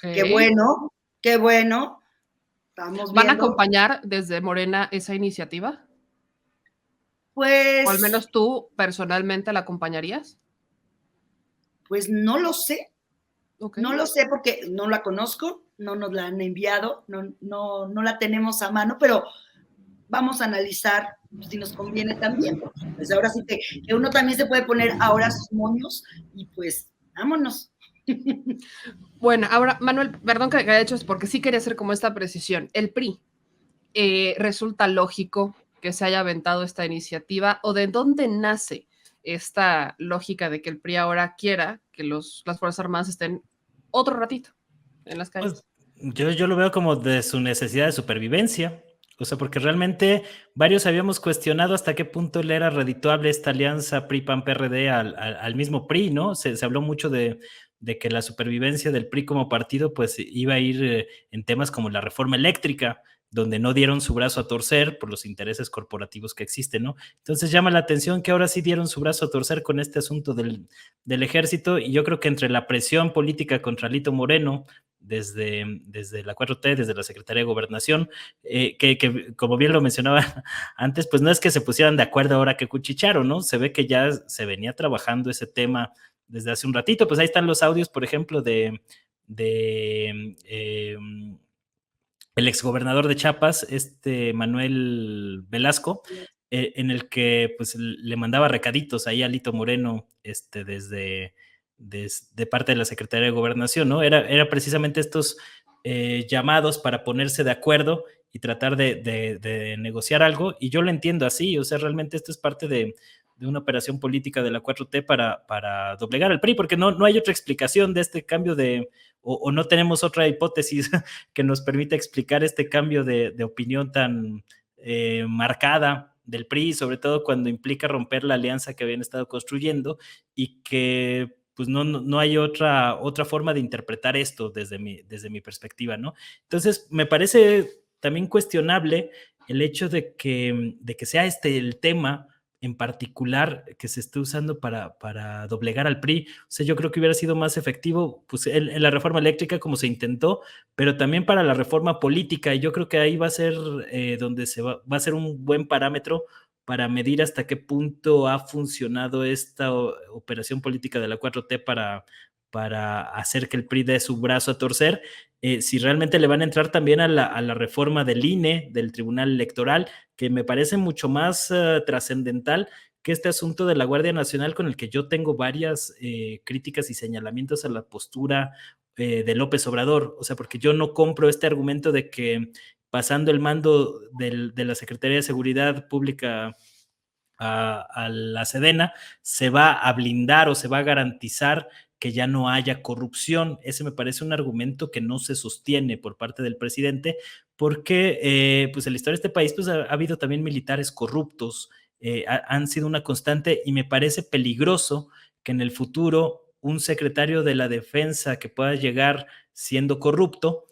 qué bueno, estamos viendo. ¿Van a acompañar desde Morena esa iniciativa? Pues... ¿O al menos tú personalmente la acompañarías? Pues no lo sé. Okay. No lo sé porque no la conozco, no nos la han enviado, no la tenemos a mano, pero vamos a analizar si nos conviene también. Pues ahora sí que uno también se puede poner ahora sus moños y pues vámonos. Bueno, ahora, Manuel, perdón que haya hecho es porque sí quería hacer como esta precisión. El PRI, ¿resulta lógico que se haya aventado esta iniciativa o de dónde nace esta lógica de que el PRI ahora quiera que las Fuerzas Armadas estén otro ratito en las calles? Pues, yo lo veo como de su necesidad de supervivencia, o sea, porque realmente varios habíamos cuestionado hasta qué punto le era redituable esta alianza PRI-PAN-PRD al mismo PRI, ¿no? Se habló mucho de que la supervivencia del PRI como partido pues iba a ir en temas como la reforma eléctrica, donde no dieron su brazo a torcer por los intereses corporativos que existen, ¿no? Entonces llama la atención que ahora sí dieron su brazo a torcer con este asunto del ejército, y yo creo que entre la presión política contra Alito Moreno, desde la 4T, desde la Secretaría de Gobernación, que como bien lo mencionaba antes, pues no es que se pusieran de acuerdo ahora que cuchicharon, ¿no? Se ve que ya se venía trabajando ese tema desde hace un ratito. Pues ahí están los audios, por ejemplo, de el exgobernador de Chiapas, Manuel Velasco, en el que pues le mandaba recaditos ahí a Alito Moreno, desde parte de la Secretaría de Gobernación, ¿no? Era precisamente estos llamados para ponerse de acuerdo y tratar de negociar algo, y yo lo entiendo así, o sea, realmente esto es parte de una operación política de la 4T para doblegar al PRI, porque no hay otra explicación de este cambio o no tenemos otra hipótesis que nos permita explicar este cambio de opinión tan marcada del PRI, sobre todo cuando implica romper la alianza que habían estado construyendo, y que pues no hay otra forma de interpretar esto desde mi perspectiva, ¿no? Entonces, me parece también cuestionable el hecho de que sea el tema en particular que se esté usando para doblegar al PRI. O sea, yo creo que hubiera sido más efectivo pues, en la reforma eléctrica, como se intentó, pero también para la reforma política, y yo creo que ahí va a ser donde va a ser un buen parámetro para medir hasta qué punto ha funcionado esta operación política de la 4T para hacer que el PRI dé su brazo a torcer, si realmente le van a entrar también a la reforma del INE, del Tribunal Electoral, que me parece mucho más trascendental que este asunto de la Guardia Nacional, con el que yo tengo varias críticas y señalamientos a la postura de López Obrador. O sea, porque yo no compro este argumento de que pasando el mando de la Secretaría de Seguridad Pública a la Sedena, se va a blindar o se va a garantizar que ya no haya corrupción. Ese me parece un argumento que no se sostiene por parte del presidente, porque pues en la historia de este país pues ha habido también militares corruptos, han sido una constante, y me parece peligroso que en el futuro un secretario de la Defensa que pueda llegar siendo corrupto,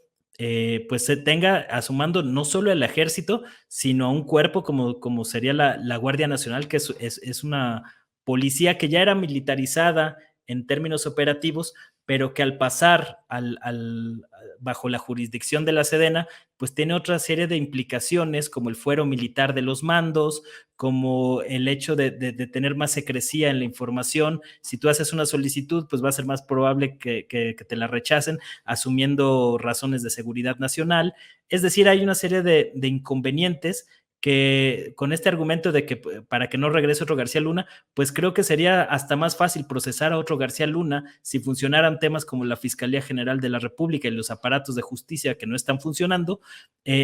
pues se tenga a su mando no solo el ejército, sino a un cuerpo como sería la Guardia Nacional, que es una policía que ya era militarizada en términos operativos, pero que al pasar bajo la jurisdicción de la Sedena, pues tiene otra serie de implicaciones, como el fuero militar de los mandos, como el hecho de tener más secrecía en la información. Si tú haces una solicitud, pues va a ser más probable que te la rechacen, asumiendo razones de seguridad nacional. Es decir, hay una serie de inconvenientes que con este argumento de que para que no regrese otro García Luna, pues creo que sería hasta más fácil procesar a otro García Luna si funcionaran temas como la Fiscalía General de la República y los aparatos de justicia que no están funcionando,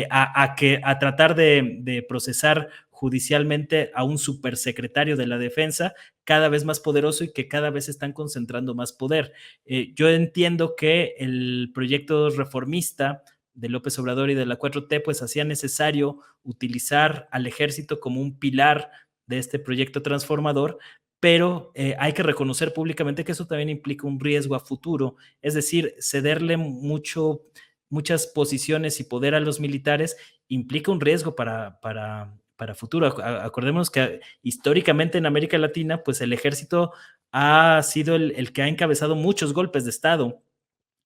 a tratar de procesar judicialmente a un supersecretario de la Defensa cada vez más poderoso y que cada vez están concentrando más poder. Yo entiendo que el proyecto reformista de López Obrador y de la 4T, pues hacía necesario utilizar al ejército como un pilar de este proyecto transformador, pero hay que reconocer públicamente que eso también implica un riesgo a futuro, es decir, cederle muchas posiciones y poder a los militares implica un riesgo para futuro. Acordémonos que históricamente en América Latina, pues el ejército ha sido el que ha encabezado muchos golpes de Estado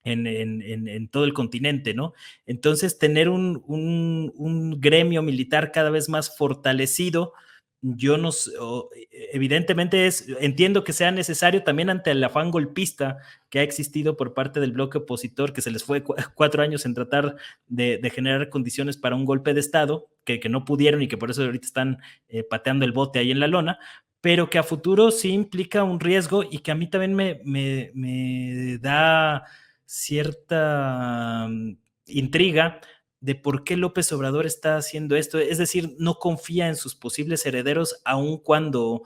en todo el continente, ¿no? Entonces, tener un gremio militar cada vez más fortalecido, yo no sé, evidentemente entiendo que sea necesario también ante el afán golpista que ha existido por parte del bloque opositor, que se les fue 4 años en tratar de generar condiciones para un golpe de Estado, que no pudieron y que por eso ahorita están pateando el bote ahí en la lona, pero que a futuro sí implica un riesgo y que a mí también me da cierta intriga de por qué López Obrador está haciendo esto, es decir, no confía en sus posibles herederos, aun cuando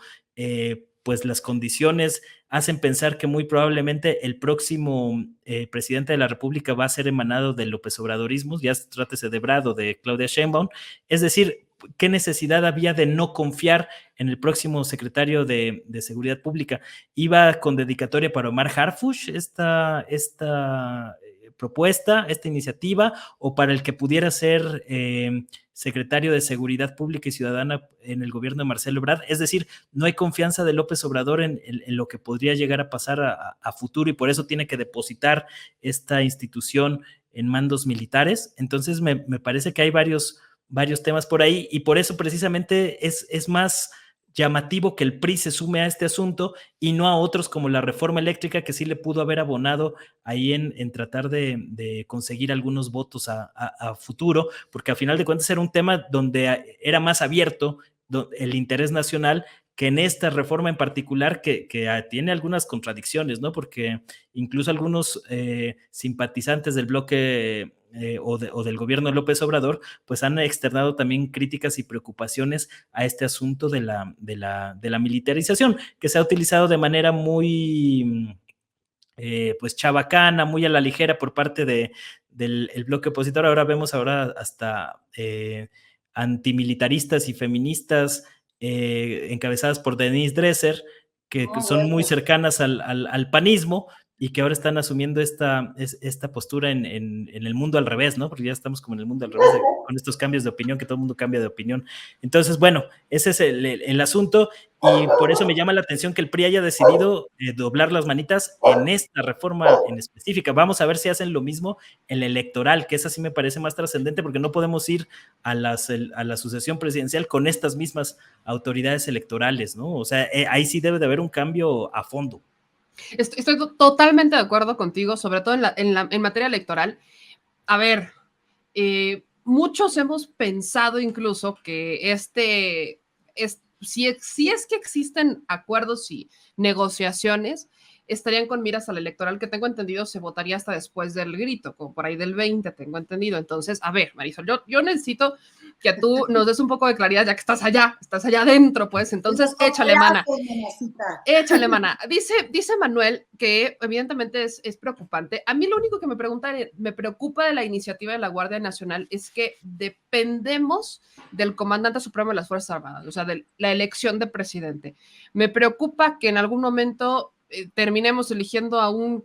pues las condiciones hacen pensar que muy probablemente el próximo presidente de la República va a ser emanado del López Obradorismo, ya trátese de Ebrard o de Claudia Sheinbaum, es decir, ¿qué necesidad había de no confiar en el próximo secretario de Seguridad Pública? Iba con dedicatoria para Omar Harfuch, esta propuesta, esta iniciativa, o para el que pudiera ser secretario de Seguridad Pública y Ciudadana en el gobierno de Marcelo Ebrard. Es decir, no hay confianza de López Obrador en lo que podría llegar a pasar a futuro, y por eso tiene que depositar esta institución en mandos militares. Entonces me parece que hay varios temas por ahí, y por eso precisamente es más llamativo que el PRI se sume a este asunto y no a otros como la reforma eléctrica, que sí le pudo haber abonado ahí en tratar de conseguir algunos votos a futuro, porque a final de cuentas era un tema donde era más abierto el interés nacional que en esta reforma en particular, que tiene algunas contradicciones, ¿no? Porque incluso algunos simpatizantes del bloque o del gobierno de López Obrador, pues han externado también críticas y preocupaciones a este asunto de la militarización, que se ha utilizado de manera muy pues chabacana, muy a la ligera por parte del bloque opositor. Ahora vemos hasta antimilitaristas y feministas encabezadas por Denise Dresser, que son muy cercanas al panismo, y que ahora están asumiendo esta postura en el mundo al revés, ¿no? Porque ya estamos como en el mundo al revés, con estos cambios de opinión, que todo el mundo cambia de opinión. Entonces, bueno, ese es el asunto, y por eso me llama la atención que el PRI haya decidido doblar las manitas en esta reforma en específica. Vamos a ver si hacen lo mismo en la electoral, que esa sí me parece más trascendente, porque no podemos ir a la sucesión presidencial con estas mismas autoridades electorales, ¿no? O sea, ahí sí debe de haber un cambio a fondo. Estoy totalmente de acuerdo contigo, sobre todo en materia electoral. A ver, muchos hemos pensado incluso que si es que existen acuerdos y negociaciones, estarían con miras al electoral, que tengo entendido se votaría hasta después del grito, como por ahí del 20, tengo entendido. Entonces, a ver, Marisol, yo necesito que tú nos des un poco de claridad, ya que estás allá adentro, pues. Entonces, échale, mana. Échale, mana. Dice Manuel que evidentemente es preocupante. A mí lo único que me preocupa de la iniciativa de la Guardia Nacional es que dependemos del comandante supremo de las Fuerzas Armadas, o sea, de la elección de presidente. Me preocupa que en algún momento terminemos eligiendo a un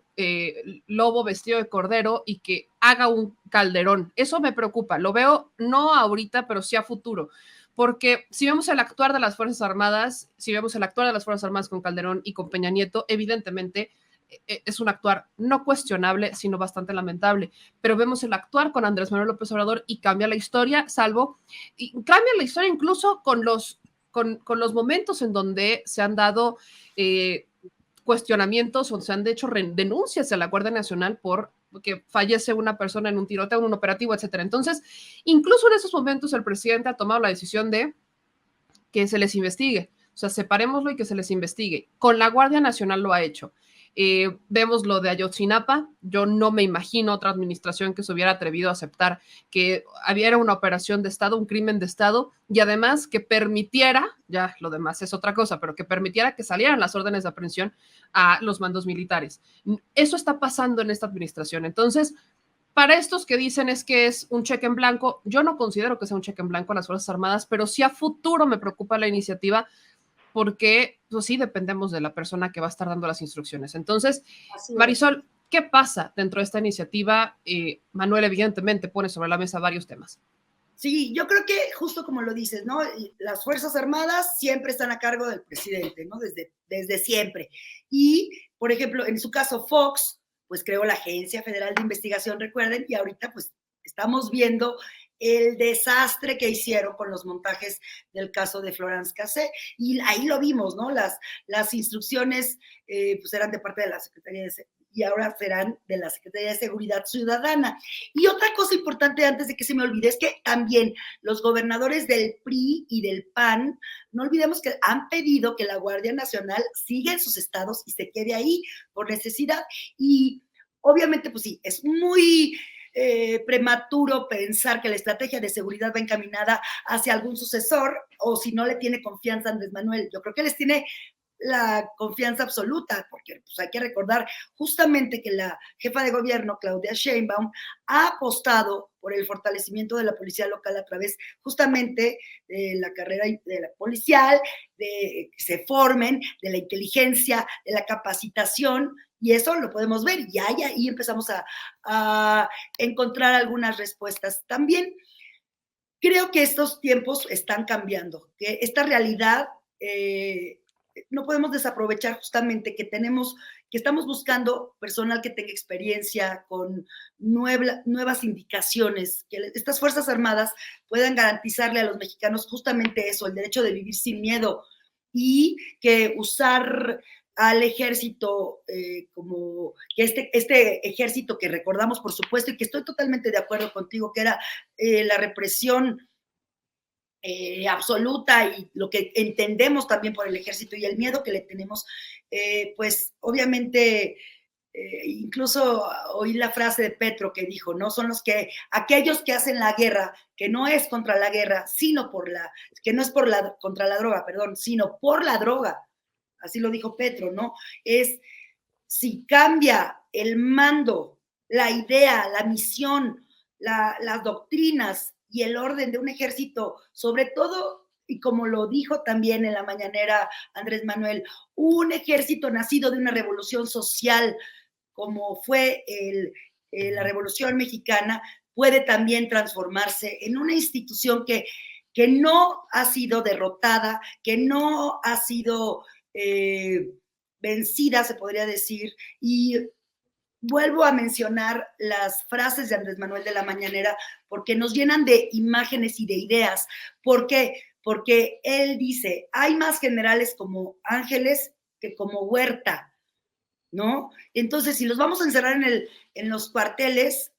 lobo vestido de cordero y que haga un Calderón. Eso me preocupa. Lo veo no ahorita, pero sí a futuro. Porque si vemos el actuar de las Fuerzas Armadas, con Calderón y con Peña Nieto, evidentemente es un actuar no cuestionable, sino bastante lamentable. Pero vemos el actuar con Andrés Manuel López Obrador y cambia la historia, cambia la historia incluso con los momentos en donde se han dado cuestionamientos o se han hecho denuncias a la Guardia Nacional porque fallece una persona en un tiroteo, en un operativo, etcétera. Entonces, incluso en esos momentos el presidente ha tomado la decisión de que se les investigue. O sea, separémoslo y que se les investigue. Con la Guardia Nacional lo ha hecho. Vemos lo de Ayotzinapa. Yo no me imagino otra administración que se hubiera atrevido a aceptar que hubiera una operación de Estado, un crimen de Estado, y además que permitiera, ya lo demás es otra cosa, pero que permitiera que salieran las órdenes de aprehensión a los mandos militares. Eso está pasando en esta administración. Entonces, para estos que dicen es que es un cheque en blanco, yo no considero que sea un cheque en blanco a las Fuerzas Armadas, pero sí a futuro me preocupa la iniciativa, porque pues sí dependemos de la persona que va a estar dando las instrucciones. Entonces, Marisol, ¿qué pasa dentro de esta iniciativa? Manuel evidentemente pone sobre la mesa varios temas. Sí, yo creo que justo como lo dices, ¿no? Las Fuerzas Armadas siempre están a cargo del presidente, ¿no? Desde siempre. Y, por ejemplo, en su caso Fox, pues creó la Agencia Federal de Investigación, recuerden, y ahorita pues estamos viendo el desastre que hicieron con los montajes del caso de Florence Cassé, y ahí lo vimos, ¿no? Las instrucciones pues eran de parte de la Secretaría de y ahora serán de la Secretaría de Seguridad Ciudadana. Y otra cosa importante antes de que se me olvide es que también los gobernadores del PRI y del PAN, no olvidemos que han pedido que la Guardia Nacional siga en sus estados y se quede ahí por necesidad. Y obviamente, pues sí, es muy prematuro pensar que la estrategia de seguridad va encaminada hacia algún sucesor, o si no le tiene confianza a Andrés Manuel. Yo creo que les tiene la confianza absoluta, porque pues, hay que recordar justamente que la jefa de gobierno, Claudia Sheinbaum, ha apostado por el fortalecimiento de la policía local a través justamente de la carrera de la policial, de que se formen, de la inteligencia, de la capacitación, y eso lo podemos ver, y ahí empezamos a encontrar algunas respuestas. También creo que estos tiempos están cambiando, que esta realidad no podemos desaprovechar justamente que estamos buscando personal que tenga experiencia con nuevas indicaciones, que estas Fuerzas Armadas puedan garantizarle a los mexicanos justamente eso, el derecho de vivir sin miedo, y que usar al ejército como que este ejército que recordamos, por supuesto, y que estoy totalmente de acuerdo contigo, que era la represión absoluta, y lo que entendemos también por el ejército y el miedo que le tenemos, pues obviamente, incluso oí la frase de Petro que dijo, ¿no? Son aquellos que hacen la guerra, que no es contra la guerra, sino que no es contra la droga, perdón, sino por la droga. Así lo dijo Petro, ¿no? Si cambia el mando, la idea, la misión, las doctrinas y el orden de un ejército, sobre todo, y como lo dijo también en la mañanera Andrés Manuel, un ejército nacido de una revolución social, como fue la Revolución Mexicana, puede también transformarse en una institución que no ha sido derrotada, que no ha sido vencida, se podría decir, y vuelvo a mencionar las frases de Andrés Manuel de la mañanera porque nos llenan de imágenes y de ideas. ¿Por qué? Porque él dice, hay más generales como Ángeles que como Huerta, ¿no? Entonces, si los vamos a encerrar en los cuarteles,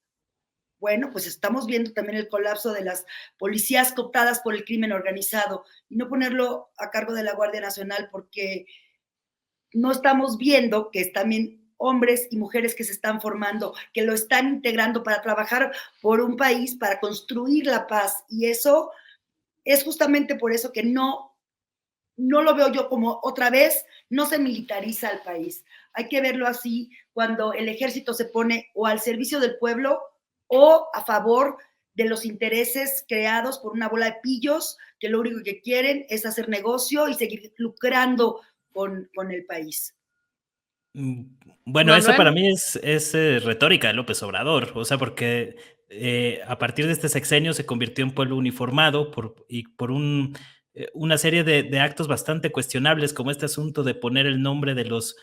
bueno, pues estamos viendo también el colapso de las policías cooptadas por el crimen organizado, y no ponerlo a cargo de la Guardia Nacional, porque no estamos viendo que también hombres y mujeres que se están formando, que lo están integrando para trabajar por un país, para construir la paz, y eso es justamente por eso que no lo veo yo como otra vez, no se militariza el país. Hay que verlo así, cuando el ejército se pone o al servicio del pueblo o a favor de los intereses creados por una bola de pillos que lo único que quieren es hacer negocio y seguir lucrando con el país. Bueno, eso Manuel. para mí es retórica de López Obrador, o sea, porque a partir de este sexenio se convirtió en pueblo uniformado y por una serie de actos bastante cuestionables, como este asunto de poner el nombre de los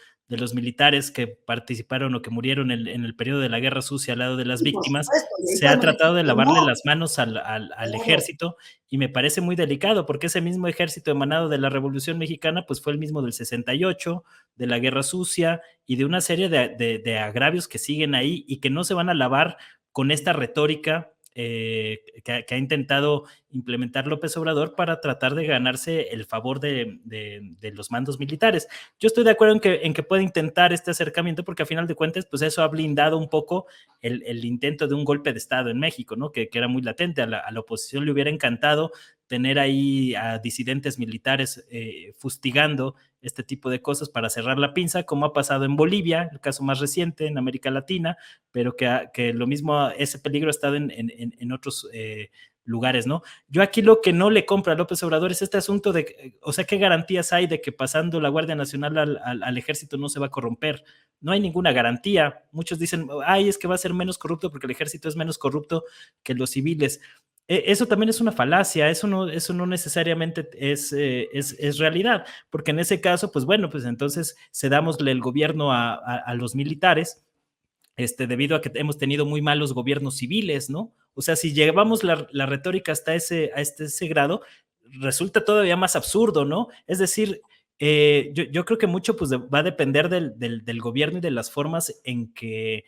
militares que participaron o que murieron en el periodo de la Guerra Sucia al lado de las Sí, por víctimas. supuesto, y ahí Se ha cuando tratado de dice que lavarle no, las manos al claro, ejército, y me parece muy delicado, porque ese mismo ejército emanado de la Revolución Mexicana, pues fue el mismo del 68, de la Guerra Sucia y de una serie de agravios que siguen ahí y que no se van a lavar con esta retórica que ha intentado implementar López Obrador para tratar de ganarse el favor de los mandos militares. Yo estoy de acuerdo en que puede intentar este acercamiento, porque a final de cuentas, pues eso ha blindado un poco el intento de un golpe de Estado en México, ¿no? Que era muy latente. A la oposición le hubiera encantado tener ahí a disidentes militares fustigando este tipo de cosas para cerrar la pinza, como ha pasado en Bolivia, el caso más reciente en América Latina, pero que lo mismo, ese peligro ha estado en otros lugares, ¿no? Yo aquí lo que no le compro a López Obrador es este asunto de, o sea, ¿qué garantías hay de que pasando la Guardia Nacional al ejército no se va a corromper? No hay ninguna garantía. Muchos dicen, ay, es que va a ser menos corrupto porque el ejército es menos corrupto que los civiles. Eso también es una falacia, eso no necesariamente es realidad, porque en ese caso, pues bueno, pues entonces cedamosle el gobierno a los militares, debido a que hemos tenido muy malos gobiernos civiles, ¿no? O sea, si llevamos la retórica hasta ese grado, resulta todavía más absurdo, ¿no? Es decir, yo creo que mucho pues, va a depender del gobierno y de las formas en que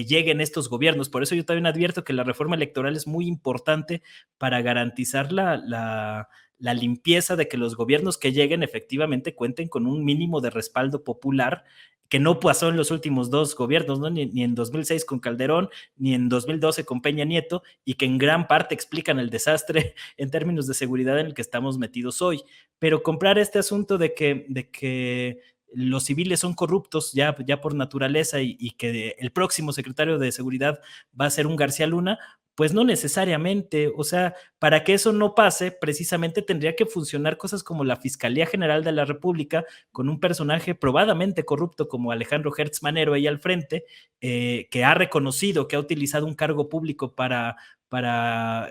lleguen estos gobiernos. Por eso yo también advierto que la reforma electoral es muy importante para garantizar la limpieza de que los gobiernos que lleguen efectivamente cuenten con un mínimo de respaldo popular que no pasó en los últimos 2 gobiernos, ¿no? Ni en 2006 con Calderón, ni en 2012 con Peña Nieto, y que en gran parte explican el desastre en términos de seguridad en el que estamos metidos hoy. Pero comprar este asunto de que los civiles son corruptos ya por naturaleza y que el próximo secretario de Seguridad va a ser un García Luna, pues no necesariamente. O sea, para que eso no pase, precisamente tendría que funcionar cosas como la Fiscalía General de la República, con un personaje probadamente corrupto como Alejandro Hertz Manero ahí al frente, que ha reconocido que ha utilizado un cargo público para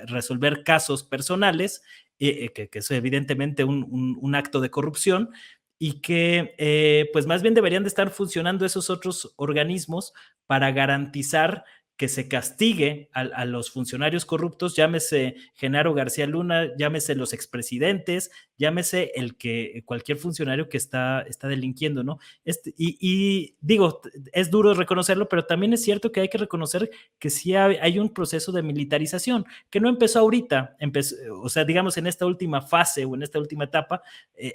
resolver casos personales, que es evidentemente un acto de corrupción, y que pues más bien deberían de estar funcionando esos otros organismos para garantizar que se castigue a los funcionarios corruptos, llámese Genaro García Luna, llámese los expresidentes, llámese cualquier funcionario que está delinquiendo, ¿no? Y digo, es duro reconocerlo, pero también es cierto que hay que reconocer que sí hay un proceso de militarización, que no empezó ahorita, o sea, digamos en esta última fase o en esta última etapa,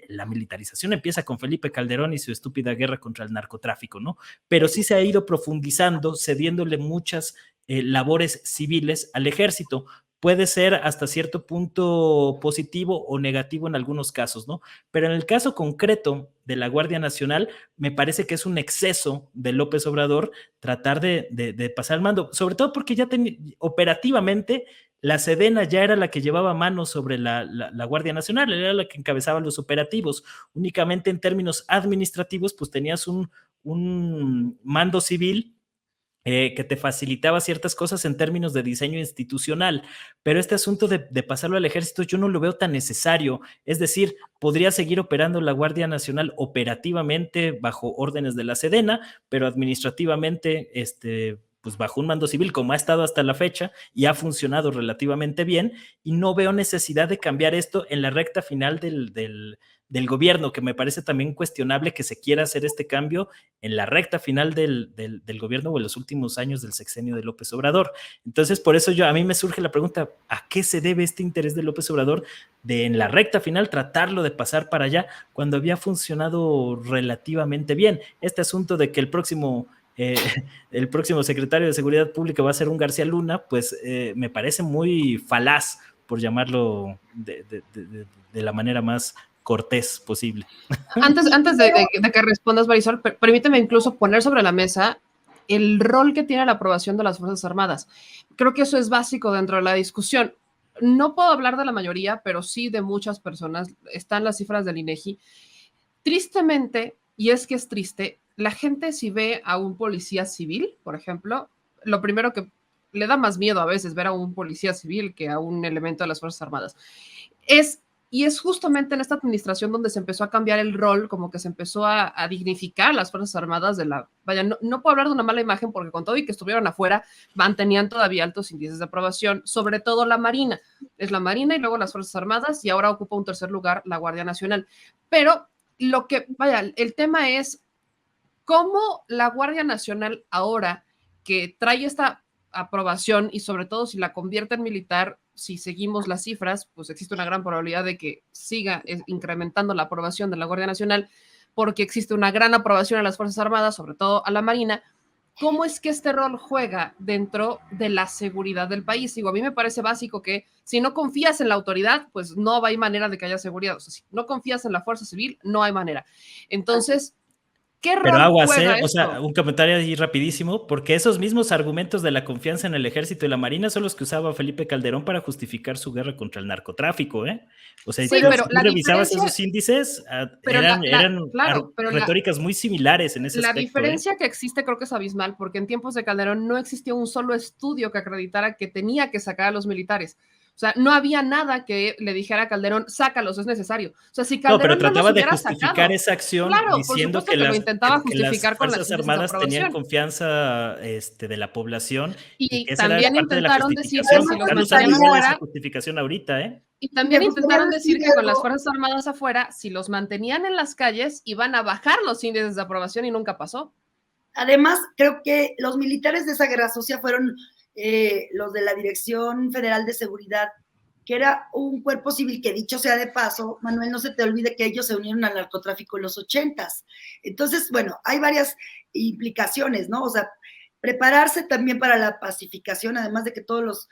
la militarización empieza con Felipe Calderón y su estúpida guerra contra el narcotráfico, ¿no? Pero sí se ha ido profundizando, cediéndole muchas labores civiles al ejército. Puede ser hasta cierto punto positivo o negativo en algunos casos, ¿no? Pero en el caso concreto de la Guardia Nacional, me parece que es un exceso de López Obrador tratar de pasar el mando, sobre todo porque ya operativamente la Sedena ya era la que llevaba mano sobre la Guardia Nacional, era la que encabezaba los operativos. Únicamente en términos administrativos, pues tenías un mando civil que te facilitaba ciertas cosas en términos de diseño institucional, pero este asunto de pasarlo al ejército yo no lo veo tan necesario. Es decir, podría seguir operando la Guardia Nacional operativamente bajo órdenes de la Sedena, pero administrativamente pues bajo un mando civil, como ha estado hasta la fecha, y ha funcionado relativamente bien, y no veo necesidad de cambiar esto en la recta final del gobierno, que me parece también cuestionable que se quiera hacer este cambio en la recta final del gobierno o en los últimos años del sexenio de López Obrador. Entonces, por eso a mí me surge la pregunta, ¿a qué se debe este interés de López Obrador de en la recta final tratarlo de pasar para allá cuando había funcionado relativamente bien? Este asunto de que el próximo secretario de Seguridad Pública va a ser un García Luna, pues me parece muy falaz, por llamarlo de la manera más cortés posible. Antes de que respondas, Marisol, permíteme incluso poner sobre la mesa el rol que tiene la aprobación de las Fuerzas Armadas. Creo que eso es básico dentro de la discusión. No puedo hablar de la mayoría, pero sí de muchas personas. Están las cifras del INEGI. Tristemente, y es que es triste, la gente si ve a un policía civil, por ejemplo, lo primero que le da más miedo a veces ver a un policía civil que a un elemento de las Fuerzas Armadas. Y es justamente en esta administración donde se empezó a cambiar el rol, como que se empezó a dignificar las Fuerzas Armadas no puedo hablar de una mala imagen porque con todo y que estuvieron afuera, mantenían todavía altos índices de aprobación, sobre todo la Marina. Es la Marina y luego las Fuerzas Armadas y ahora ocupa un tercer lugar la Guardia Nacional. Pero el tema es cómo la Guardia Nacional ahora que trae esta aprobación y sobre todo si la convierte en militar, si seguimos las cifras, pues existe una gran probabilidad de que siga incrementando la aprobación de la Guardia Nacional porque existe una gran aprobación a las Fuerzas Armadas, sobre todo a la Marina. ¿Cómo es que este rol juega dentro de la seguridad del país? Digo, a mí me parece básico que si no confías en la autoridad, pues no hay manera de que haya seguridad. O sea, si no confías en la fuerza civil, no hay manera. Entonces, ¿qué rol Pero aguas, juega o sea, un comentario ahí rapidísimo, porque esos mismos argumentos de la confianza en el ejército y la marina son los que usaba Felipe Calderón para justificar su guerra contra el narcotráfico, ¿eh? O sea, sí, si pero tú revisabas esos índices, eran retóricas muy similares en ese aspecto. La diferencia que existe creo que es abismal, porque en tiempos de Calderón no existió un solo estudio que acreditara que tenía que sacar a los militares. O sea, no había nada que le dijera a Calderón, sácalos, es necesario. O sea, si Calderón pero trataba de sacado, justificar esa acción, claro, diciendo que lo intentaba justificar las Fuerzas Armadas tenían confianza de la población y que también intentaron decir que si los mantenían afuera, esa justificación ahorita, ¿eh? Y también intentaron decir que con las Fuerzas Armadas afuera, si los mantenían en las calles, iban a bajar los índices de aprobación y nunca pasó. Además, creo que los militares de esa guerra sucia fueron los de la Dirección Federal de Seguridad que era un cuerpo civil que, dicho sea de paso, Manuel, no se te olvide que ellos se unieron al narcotráfico en los 80s. Entonces, bueno, hay varias implicaciones, ¿no? O sea, prepararse también para la pacificación, además de que todos los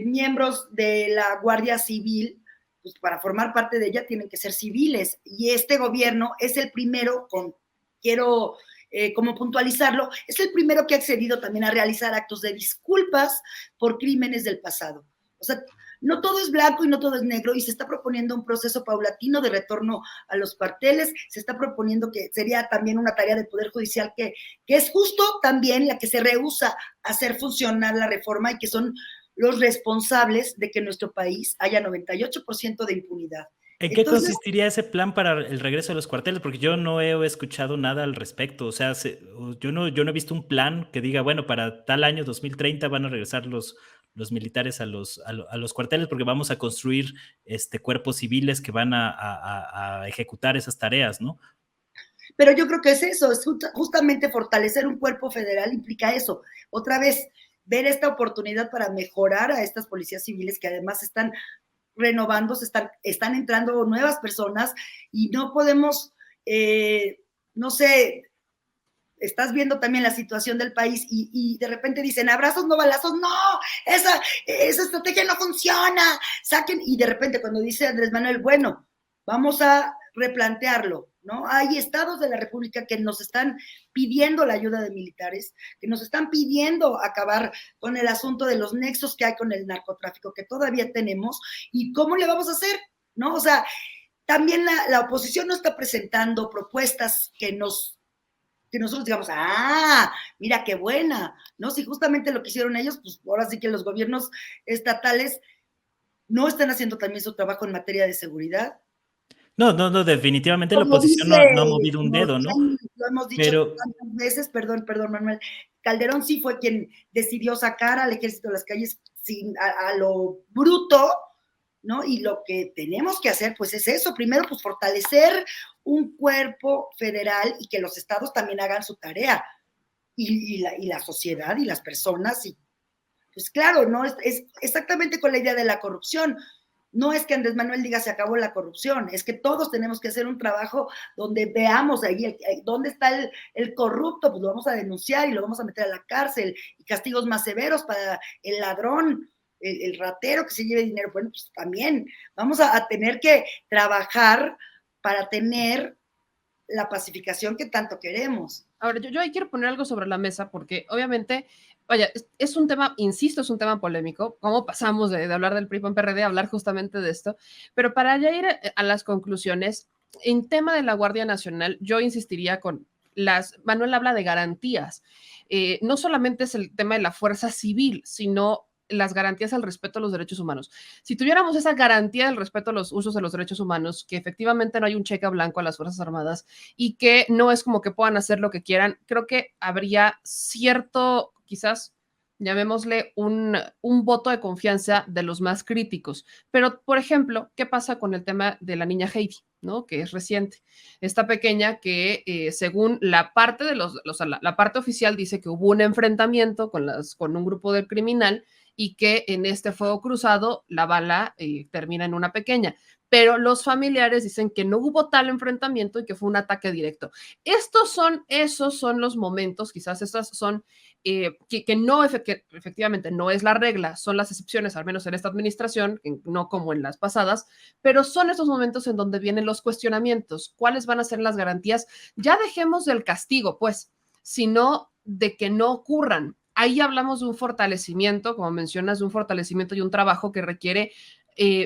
miembros de la Guardia Civil, pues para formar parte de ella tienen que ser civiles, y este gobierno es el primero, quiero como puntualizarlo, es el primero que ha accedido también a realizar actos de disculpas por crímenes del pasado. O sea, no todo es blanco y no todo es negro, y se está proponiendo un proceso paulatino de retorno a los cuarteles, se está proponiendo que sería también una tarea del Poder Judicial que es justo también la que se rehúsa a hacer funcionar la reforma, y que son los responsables de que en nuestro país haya 98% de impunidad. ¿En qué Entonces, consistiría ese plan para el regreso a los cuarteles? Porque yo no he escuchado nada al respecto. O sea, yo no he visto un plan que diga, bueno, para tal año 2030 van a regresar los militares a los cuarteles, porque vamos a construir cuerpos civiles que van a ejecutar esas tareas, ¿no? pero yo creo que es eso, es justamente fortalecer un cuerpo federal implica eso. Otra vez, ver esta oportunidad para mejorar a estas policías civiles que además están renovándose, están entrando nuevas personas, y no podemos, no sé, estás viendo también la situación del país y de repente dicen abrazos, no balazos, no, esa estrategia no funciona, saquen, y de repente cuando dice Andrés Manuel, bueno, vamos a replantearlo, ¿no? Hay estados de la República que nos están pidiendo la ayuda de militares, que nos están pidiendo acabar con el asunto de los nexos que hay con el narcotráfico que todavía tenemos, y cómo le vamos a hacer, ¿no? O sea, también la oposición no está presentando propuestas que nosotros digamos, mira qué buena, ¿no? Si justamente lo que hicieron ellos, pues ahora sí que los gobiernos estatales no están haciendo también su trabajo en materia de seguridad. No, definitivamente la Como oposición dice, no ha movido un dedo, ¿no? lo hemos dicho Pero tantas veces, perdón, Manuel, Calderón sí fue quien decidió sacar al ejército de las calles a lo bruto, ¿no? Y lo que tenemos que hacer, pues es eso, primero, pues fortalecer un cuerpo federal y que los estados también hagan su tarea, y la sociedad y las personas, y pues claro, no es exactamente con la idea de la corrupción. No es que Andrés Manuel diga se acabó la corrupción, es que todos tenemos que hacer un trabajo donde veamos ahí dónde está el corrupto, pues lo vamos a denunciar y lo vamos a meter a la cárcel, y castigos más severos para el ladrón, el ratero que se lleve dinero. Bueno, pues también vamos a tener que trabajar para tener la pacificación que tanto queremos. Ahora, yo ahí quiero poner algo sobre la mesa porque obviamente, vaya, es un tema, insisto, es un tema polémico. ¿Cómo pasamos de hablar del PRI, PAN, PRD a hablar justamente de esto? Pero para ya ir a las conclusiones, en tema de la Guardia Nacional, yo insistiría con Manuel habla de garantías. No solamente es el tema de la fuerza civil, sino las garantías al respeto a los derechos humanos. Si tuviéramos esa garantía del respeto a los usos de los derechos humanos, que efectivamente no hay un cheque blanco a las Fuerzas Armadas y que no es como que puedan hacer lo que quieran, creo que habría cierto, quizás llamémosle un voto de confianza de los más críticos. Pero, por ejemplo, ¿qué pasa con el tema de la niña Heidi? ¿No? Que es reciente. Esta pequeña que según la parte de la parte oficial dice que hubo un enfrentamiento con un grupo de criminal y que en este fuego cruzado la bala termina en una pequeña. Pero los familiares dicen que no hubo tal enfrentamiento y que fue un ataque directo. Esos son los momentos, quizás estas son, que efectivamente no es la regla, son las excepciones, al menos en esta administración, no como en las pasadas, pero son esos momentos en donde vienen los cuestionamientos. ¿Cuáles van a ser las garantías? Ya dejemos del castigo, pues, sino de que no ocurran. Ahí hablamos de un fortalecimiento, como mencionas, de un fortalecimiento y un trabajo que requiere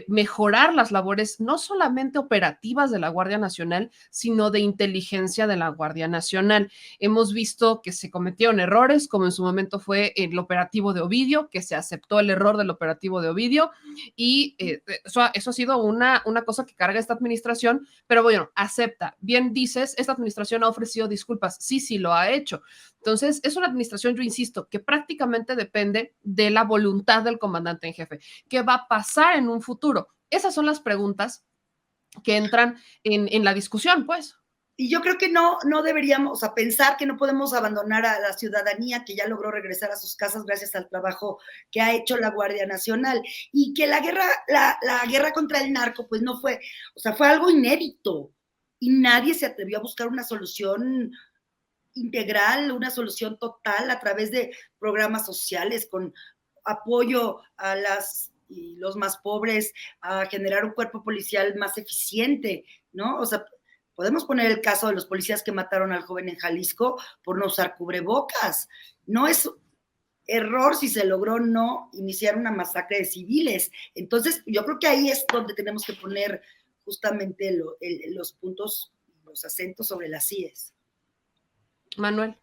mejorar las labores no solamente operativas de la Guardia Nacional, sino de inteligencia de la Guardia Nacional. Hemos visto que se cometieron errores, como en su momento fue el operativo de Ovidio, que se aceptó el error del operativo de Ovidio, y eso ha sido una cosa que carga esta administración, pero bueno, acepta. Bien dices, esta administración ha ofrecido disculpas, sí lo ha hecho. Entonces, es una administración, yo insisto, que prácticamente depende de la voluntad del comandante en jefe. ¿Qué va a pasar en un futuro? Esas son las preguntas que entran en la discusión, pues. Y yo creo que no deberíamos, o sea, pensar que no podemos abandonar a la ciudadanía que ya logró regresar a sus casas gracias al trabajo que ha hecho la Guardia Nacional. Y que la guerra contra el narco, pues no fue, o sea, fue algo inédito. Y nadie se atrevió a buscar una solución integral, una solución total a través de programas sociales con apoyo a los más pobres, a generar un cuerpo policial más eficiente, ¿no? O sea, podemos poner el caso de los policías que mataron al joven en Jalisco por no usar cubrebocas. No es error si se logró no iniciar una masacre de civiles. Entonces, yo creo que ahí es donde tenemos que poner justamente los puntos, los acentos sobre las IES. Manuel.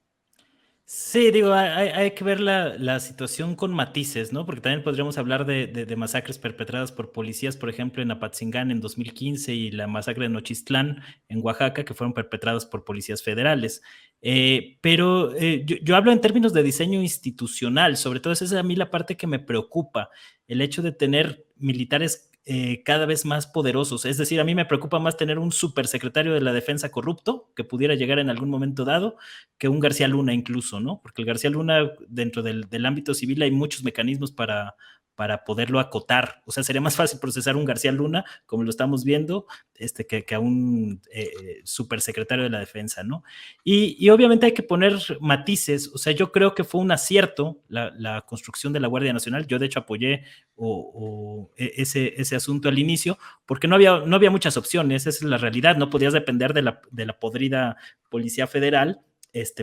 Sí, digo, hay que ver la situación con matices, ¿no? Porque también podríamos hablar de masacres perpetradas por policías, por ejemplo, en Apatzingán en 2015 y la masacre de Nochistlán en Oaxaca, que fueron perpetradas por policías federales. Pero yo hablo en términos de diseño institucional, sobre todo esa es a mí la parte que me preocupa, el hecho de tener militares cada vez más poderosos. Es decir, a mí me preocupa más tener un supersecretario de la defensa corrupto que pudiera llegar en algún momento dado que un García Luna incluso, ¿no? Porque el García Luna dentro del ámbito civil hay muchos mecanismos para poderlo acotar. O sea, sería más fácil procesar un García Luna, como lo estamos viendo, que a un supersecretario de la defensa, ¿no? Y obviamente hay que poner matices. O sea, yo creo que fue un acierto la construcción de la Guardia Nacional. Yo, de hecho, apoyé ese asunto al inicio, porque no había muchas opciones. Esa es la realidad. No podías depender de la podrida Policía Federal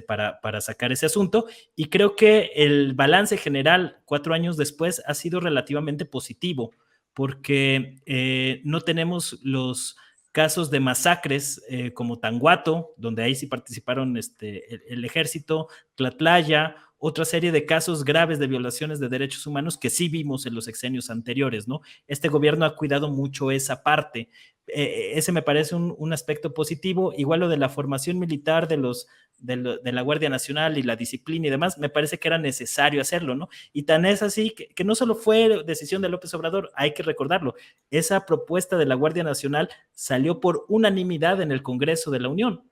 para sacar ese asunto, y creo que el balance general 4 años después ha sido relativamente positivo, porque no tenemos los casos de masacres como Tanguato, donde ahí sí participaron el ejército, Tlatlaya, otra serie de casos graves de violaciones de derechos humanos que sí vimos en los sexenios anteriores, ¿no? Este gobierno ha cuidado mucho esa parte. Ese me parece un aspecto positivo. Igual lo de la formación militar de la Guardia Nacional y la disciplina y demás, me parece que era necesario hacerlo, ¿no? Y tan es así que no solo fue decisión de López Obrador, hay que recordarlo, esa propuesta de la Guardia Nacional salió por unanimidad en el Congreso de la Unión,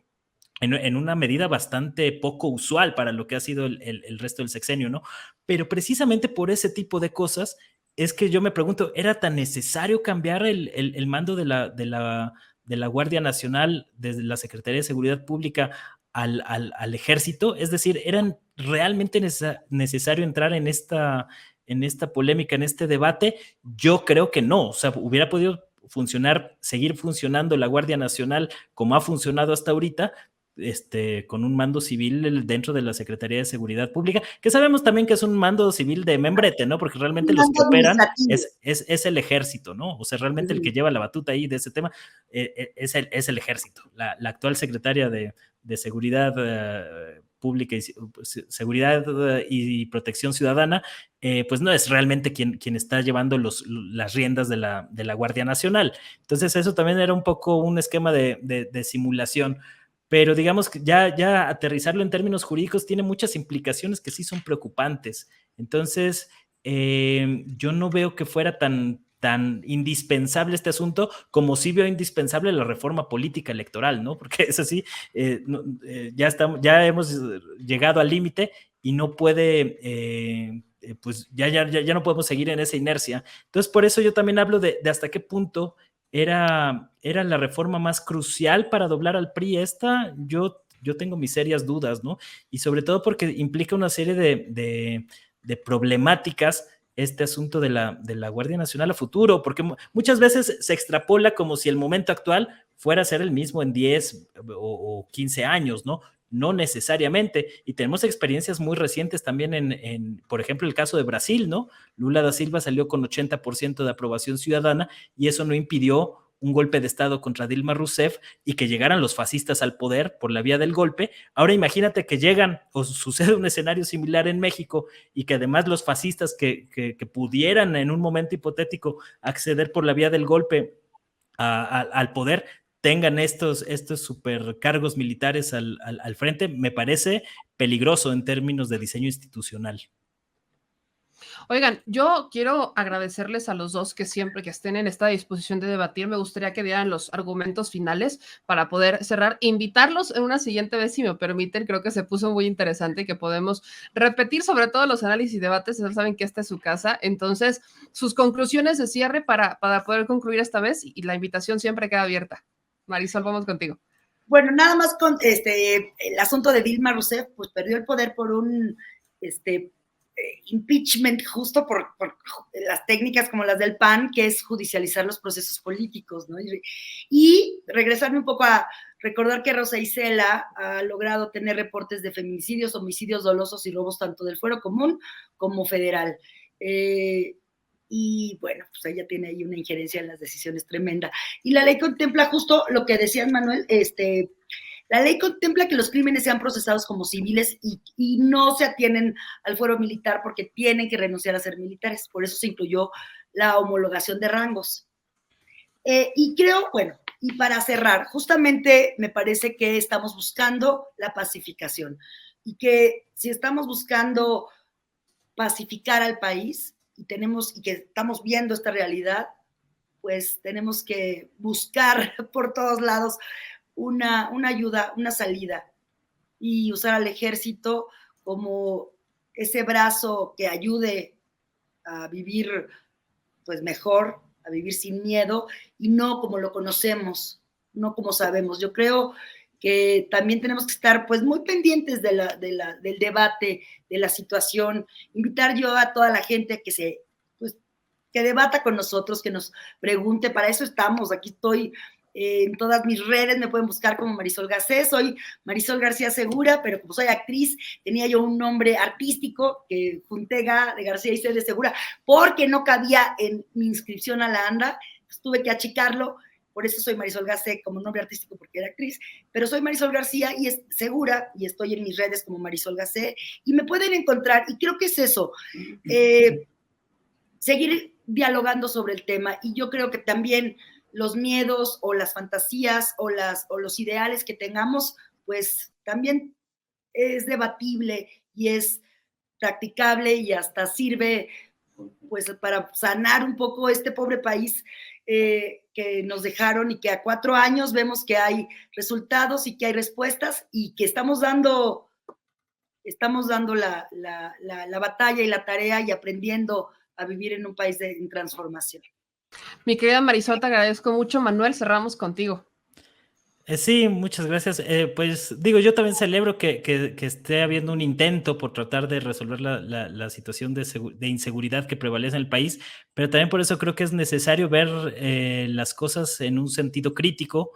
en una medida bastante poco usual para lo que ha sido el resto del sexenio, ¿no? Pero precisamente por ese tipo de cosas es que yo me pregunto, ¿era tan necesario cambiar el mando de la Guardia Nacional desde la Secretaría de Seguridad Pública al ejército? Es decir, ¿era realmente necesario entrar en esta polémica, en este debate? Yo creo que no. O sea, hubiera podido seguir funcionando la Guardia Nacional como ha funcionado hasta ahorita, con un mando civil dentro de la Secretaría de Seguridad Pública, que sabemos también que es un mando civil de membrete, ¿no? Porque realmente los que operan es el ejército, ¿no? O sea, realmente el que lleva la batuta ahí de ese tema es el ejército. La actual secretaria de Seguridad Pública y Seguridad y Protección Ciudadana, pues no es realmente quien está llevando las riendas de la Guardia Nacional. Entonces eso también era un poco un esquema de simulación. Pero digamos que ya aterrizarlo en términos jurídicos tiene muchas implicaciones que sí son preocupantes. Entonces, yo no veo que fuera tan indispensable este asunto como sí veo indispensable la reforma política electoral, ¿no? Porque es así, ya hemos llegado al límite y no puede, pues ya no podemos seguir en esa inercia. Entonces, por eso yo también hablo de hasta qué punto era la reforma más crucial para doblar al PRI. Yo tengo mis serias dudas, ¿no? Y sobre todo porque implica una serie de problemáticas este asunto de la Guardia Nacional a futuro, porque muchas veces se extrapola como si el momento actual fuera a ser el mismo en 10 o 15 años, ¿no? No necesariamente, y tenemos experiencias muy recientes también por ejemplo, el caso de Brasil, ¿no? Lula da Silva salió con 80% de aprobación ciudadana y eso no impidió un golpe de Estado contra Dilma Rousseff y que llegaran los fascistas al poder por la vía del golpe. Ahora imagínate que llegan o sucede un escenario similar en México y que además los fascistas que pudieran en un momento hipotético acceder por la vía del golpe al poder tengan estos supercargos militares al frente, me parece peligroso en términos de diseño institucional. Oigan, yo quiero agradecerles a los dos que siempre que estén en esta disposición de debatir, me gustaría que dieran los argumentos finales para poder cerrar, invitarlos en una siguiente vez, si me permiten, creo que se puso muy interesante y que podemos repetir sobre todo los análisis y debates, ya saben que esta es su casa, entonces sus conclusiones de cierre para poder concluir esta vez y la invitación siempre queda abierta. Marisol, vamos contigo. Bueno, nada más con el asunto de Dilma Rousseff, pues perdió el poder por un impeachment justo por las técnicas como las del PAN, que es judicializar los procesos políticos, ¿no? Y regresarme un poco a recordar que Rosa Isela ha logrado tener reportes de feminicidios, homicidios dolosos y robos tanto del fuero común como federal. Y bueno, pues ella tiene ahí una injerencia en las decisiones tremenda. Y la ley contempla justo lo que decían, Manuel, la ley contempla que los crímenes sean procesados como civiles y no se atienen al fuero militar porque tienen que renunciar a ser militares. Por eso se incluyó la homologación de rangos. Y creo, bueno, y para cerrar, justamente me parece que estamos buscando la pacificación y que si estamos buscando pacificar al país y que estamos viendo esta realidad, pues tenemos que buscar por todos lados una ayuda, una salida y usar al ejército como ese brazo que ayude a vivir pues mejor, a vivir sin miedo y no como lo conocemos, no como sabemos. Yo creo que también tenemos que estar pues muy pendientes del debate, de la situación, invitar yo a toda la gente que debata con nosotros, que nos pregunte, para eso estamos, aquí estoy en todas mis redes, me pueden buscar como Marisol Garcés, soy Marisol García Segura, pero como soy actriz, tenía yo un nombre artístico que junté Ga de García y C de Segura, porque no cabía en mi inscripción a la ANDA, pues tuve que achicarlo, por eso soy Marisol Garcés como nombre artístico porque era actriz, pero soy Marisol García y es Segura y estoy en mis redes como Marisol Garcés y me pueden encontrar, y creo que es eso, seguir dialogando sobre el tema, y yo creo que también los miedos o las fantasías o los ideales que tengamos, pues también es debatible y es practicable y hasta sirve pues para sanar un poco este pobre país que nos dejaron y que a 4 años vemos que hay resultados y que hay respuestas y que estamos dando la batalla y la tarea y aprendiendo a vivir en un país en transformación. Mi querida Marisol, te agradezco mucho. Manuel, cerramos contigo. Sí, muchas gracias. Pues digo, yo también celebro que esté habiendo un intento por tratar de resolver la situación de inseguridad que prevalece en el país, pero también por eso creo que es necesario ver las cosas en un sentido crítico,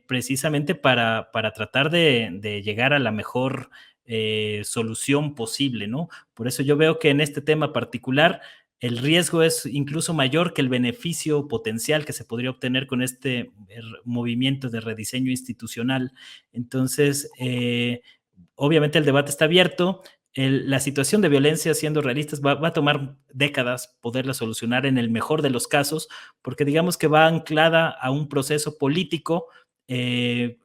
precisamente para tratar de llegar a la mejor solución posible, ¿no? Por eso yo veo que en este tema particular el riesgo es incluso mayor que el beneficio potencial que se podría obtener con este movimiento de rediseño institucional. Entonces, obviamente el debate está abierto. La situación de violencia, siendo realistas, va a tomar décadas poderla solucionar en el mejor de los casos, porque digamos que va anclada a un proceso político que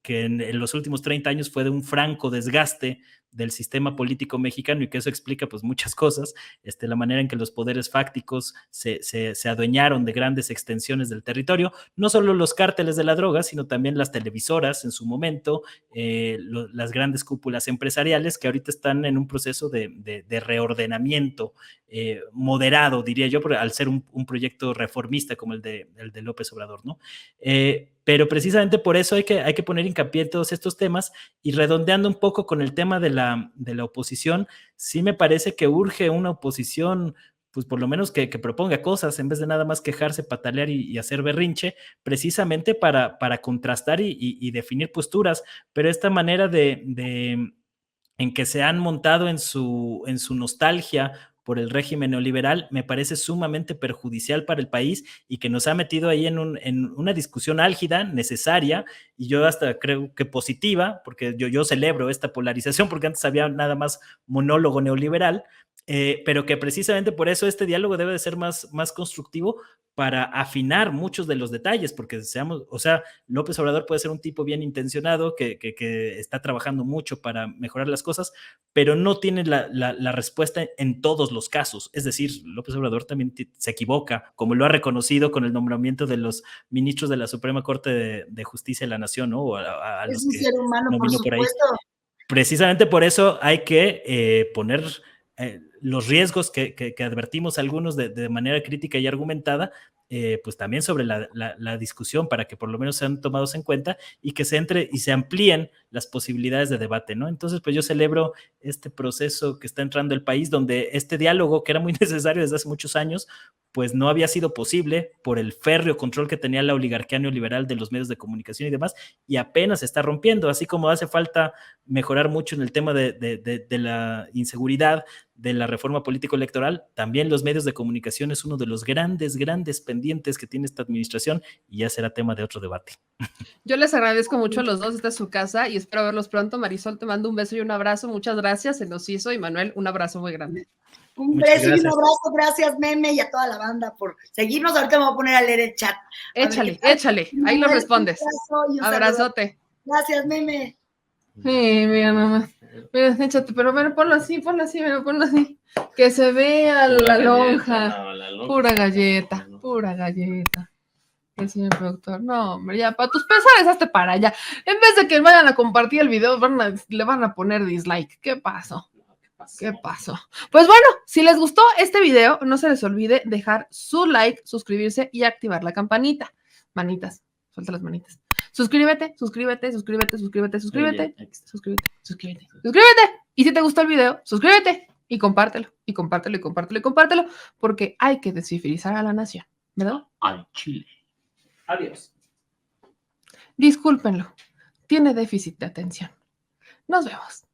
en los últimos 30 años fue de un franco desgaste del sistema político mexicano y que eso explica pues muchas cosas, la manera en que los poderes fácticos se adueñaron de grandes extensiones del territorio, no solo los cárteles de la droga, sino también las televisoras en su momento, las grandes cúpulas empresariales que ahorita están en un proceso de reordenamiento moderado, diría yo, al ser un proyecto reformista como el de López Obrador, ¿no? Pero precisamente por eso hay que poner hincapié en todos estos temas y redondeando un poco con el tema de la oposición, sí me parece que urge una oposición, pues por lo menos que proponga cosas en vez de nada más quejarse, patalear y hacer berrinche, precisamente para contrastar y definir posturas, pero esta manera en que se han montado en su nostalgia por el régimen neoliberal, me parece sumamente perjudicial para el país y que nos ha metido ahí en una discusión álgida, necesaria, y yo hasta creo que positiva, porque yo celebro esta polarización, porque antes había nada más monólogo neoliberal, pero que precisamente por eso este diálogo debe de ser más constructivo para afinar muchos de los detalles, porque seamos, o sea, López Obrador puede ser un tipo bien intencionado que está trabajando mucho para mejorar las cosas, pero no tiene la respuesta en todos los casos. Es decir, López Obrador también se equivoca, como lo ha reconocido con el nombramiento de los ministros de la Suprema Corte de Justicia de la Nación, ¿no? O a Es los un que ser humano, por nominó por ahí. supuesto. Precisamente por eso hay que poner los riesgos que advertimos algunos de manera crítica y argumentada, pues también sobre la discusión para que por lo menos sean tomados en cuenta y que se entre y se amplíen las posibilidades de debate, ¿no? Entonces, pues yo celebro este proceso que está entrando el país, donde este diálogo, que era muy necesario desde hace muchos años, pues no había sido posible por el férreo control que tenía la oligarquía neoliberal de los medios de comunicación y demás, y apenas se está rompiendo, así como hace falta mejorar mucho en el tema de la inseguridad, de la reforma político-electoral, también los medios de comunicación es uno de los grandes pendientes que tiene esta administración, y ya será tema de otro debate. Yo les agradezco mucho a los dos, esta es su casa y espero verlos pronto. Marisol, te mando un beso y un abrazo, muchas gracias, se nos hizo, y Manuel, un abrazo muy grande. Un Muchas beso y un gracias. abrazo, gracias Meme y a toda la banda por seguirnos. Ahorita me voy a poner a leer el chat. Échale, ahí lo respondes. Abrazote. Gracias, Meme. Sí, mira, mamá. Mira, échate, pero bueno, ponlo así, ponlo así. Que se vea la lonja. Pura galleta. El señor productor. No, hombre, ya, para tus pesares, hazte para allá. En vez de que vayan a compartir el video, le van a poner dislike. ¿Qué pasó? Pues bueno, si les gustó este video, no se les olvide dejar su like, suscribirse y activar la campanita. Manitas, suelta las manitas. Suscríbete. Y si te gustó el video, suscríbete y compártelo, porque hay que descivilizar a la nación, ¿verdad? Al Chile. Adiós. Discúlpenlo, tiene déficit de atención. Nos vemos.